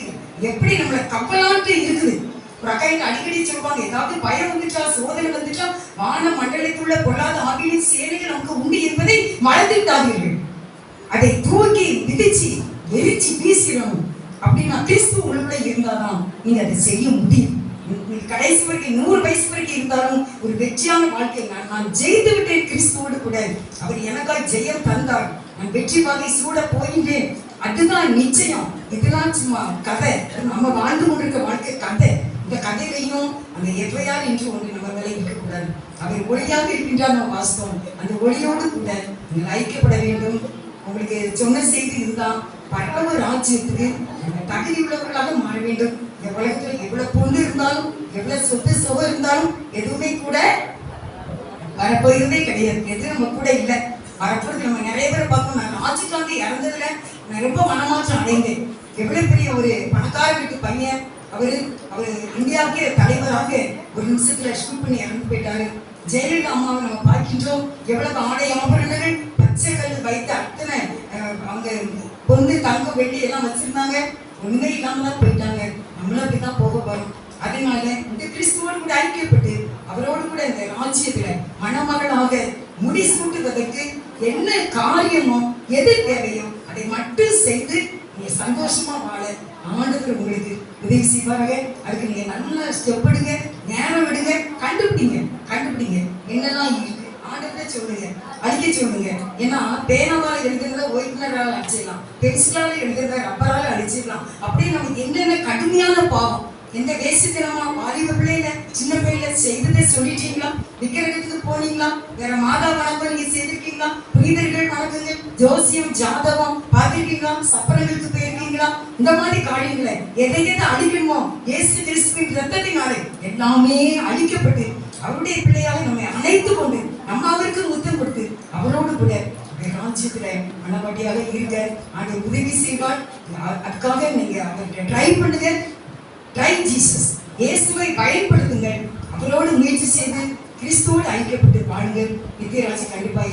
எப்படி நம்மளை கப்பலாட்டு இருக்குது. ஒரு அக்கா அடிக்கடி சொல்லுவாங்க, ஏதாவது பயம் வந்துச்சா, சோதனை வந்துச்சா, வான மண்டலத்தில் உள்ள பொல்லாத ஆவியின் சேவைகள் நமக்கு உண்டு என்பதை மறந்துவிடாதீர்கள். அதை தூக்கி மிதிச்சு எரிச்சு வீசிடணும். அப்படின்னா கிறிஸ்து உள்ள இருந்தாதான் நீங்க அதை செய்ய முடியும். கடைசி வரைக்கும் 100 வயசு வரைக்கும் இருந்தாலும் ஒரு வெற்றியான வாழ்க்கை, நான் ஜெயித்து விட்டேன் கிறிஸ்துவோடு கூட, அவர் எனக்காய் ஜெயம் தந்தார், நான் வெற்றி வாகை சூட போகின்றேன், அதுதான் நிச்சயம். இதெல்லாம் சும்மா கதை, நம்ம வாழ்ந்து கொண்டிருக்க வாழ்க்கை கதை. இந்த கதையிலையும் அந்த எவ்வையார் என்று ஒன்று நம்ம மேலே இருக்கக்கூடாது. அவர் ஒளியாக இருக்கின்றார், நம்ம வாஸ்தவம். அந்த ஒளியோடு கூட நீங்கள் ஐக்கியப்பட வேண்டும். உங்களுக்கு சொன்ன செய்தி இதுதான். பரவ ராஜ்யத்துக்கு தகுதி உள்ளவர்களாக மாற வேண்டும். இந்த உலகத்துல எவ்வளவு பொண்ணு இருந்தாலும், எவ்வளவு சொத்து சுகம் இருந்தாலும் எதுவுமே கூட வரப்போயிருந்தே கிடையாது. எது நம்ம கூட இல்லை. வரப்போறது நம்ம நிறைய பேரை பார்ப்போம். நான் ராஜீவ் காந்தி இறந்ததுல நான் ரொம்ப மனமாற்றம் அடைந்தேன். எவ்வளவு பெரிய ஒரு பணக்கார வீட்டு பையன். அவரு இந்தியாவுக்கே தலைவராக ஒரு நிமிஷத்துல ஷூட் பண்ணி இறந்து போயிட்டாரு. ஜெயலலிதா அம்மாவை நம்ம பார்க்கின்றோம். எவ்வளவு ஆடை ஆபரணங்கள், பச்சை கல் வைத்து அத்தனை அவங்க பொண்ணு தங்கம் வெள்ளி எல்லாம் வச்சிருந்தாங்க. உண்மை இல்லாம தான் போயிட்டாங்க. நம்மளும் அப்படிதான் போக போறோம். அதனால இந்த கிறிஸ்துவோடு கூட ஐக்கியப்பட்டு அவரோடு கூட இந்த ராஜ்யத்துல மணமகளாக முடிசூட்டுவதற்கு என்ன காரியமோ, எது தேவையோ அதை மட்டும் செய்து நீங்க சந்தோஷமா வாழ ஆண்டவர் உங்களுக்கு உதவி செய்வாங்க. அதுக்கு நீங்க நல்லா ஸ்டெப் எடுங்க, நேரம் விடுங்க, கண்டுபிடிங்க என்னெல்லாம் இருக்கு. ஆண்டவரே சொல்லுங்க, அடிக்க சொல்லுங்க. ஏன்னா பேனாவால எழுதுறத ஒயிட்னரால அடிச்சிடலாம், பென்சிலால எழுதுறத ரப்பரால அடிச்சிடலாம். அப்படியே நமக்கு என்னென்ன கடுமையான பாவம், எந்த வேசித்தனமா வாலிப பிள்ளைல சின்ன பிள்ளைல செய்ததை சொல்லிட்டீங்களா? விக்கிரகத்துக்கு போனீங்களா? வேற மாதா வணக்கம் நீங்க செய்திருக்கீங்களா? புனிதர்கள் வணக்கங்கள், ஜோசியம் ஜாதகம் பார்த்திருக்கீங்களா? சப்பரங்களுக்கு போயிருக்கீங்களா? இந்த மாதிரி காரியங்களை எதை அழிக்கணுமோ இயேசு கிறிஸ்துவின் இரத்தத்தினாலே எல்லாமே அழிக்கப்பட்டு அவருடைய பிள்ளையாக நம்மை அணைத்து கொண்டு நம்ம அவருக்கு முத்தம் கொடுத்து அவரோடு கூட ராஜ்யத்துல மனவாட்டியாக இருக்க ஆண்டு உதவி செய்வார். அதுக்காக நீங்க அவர்கிட்ட ட்ரை பண்ணுங்க. ட்ரை ஜீசஸ், இயேசுவை பயன்படுத்துங்கள். அவரோடு முயற்சி செய்து கிறிஸ்துவோடு ஐக்கியப்பட்டு வாழுங்கள். நித்திய ராஜ்யம் கண்டிப்பா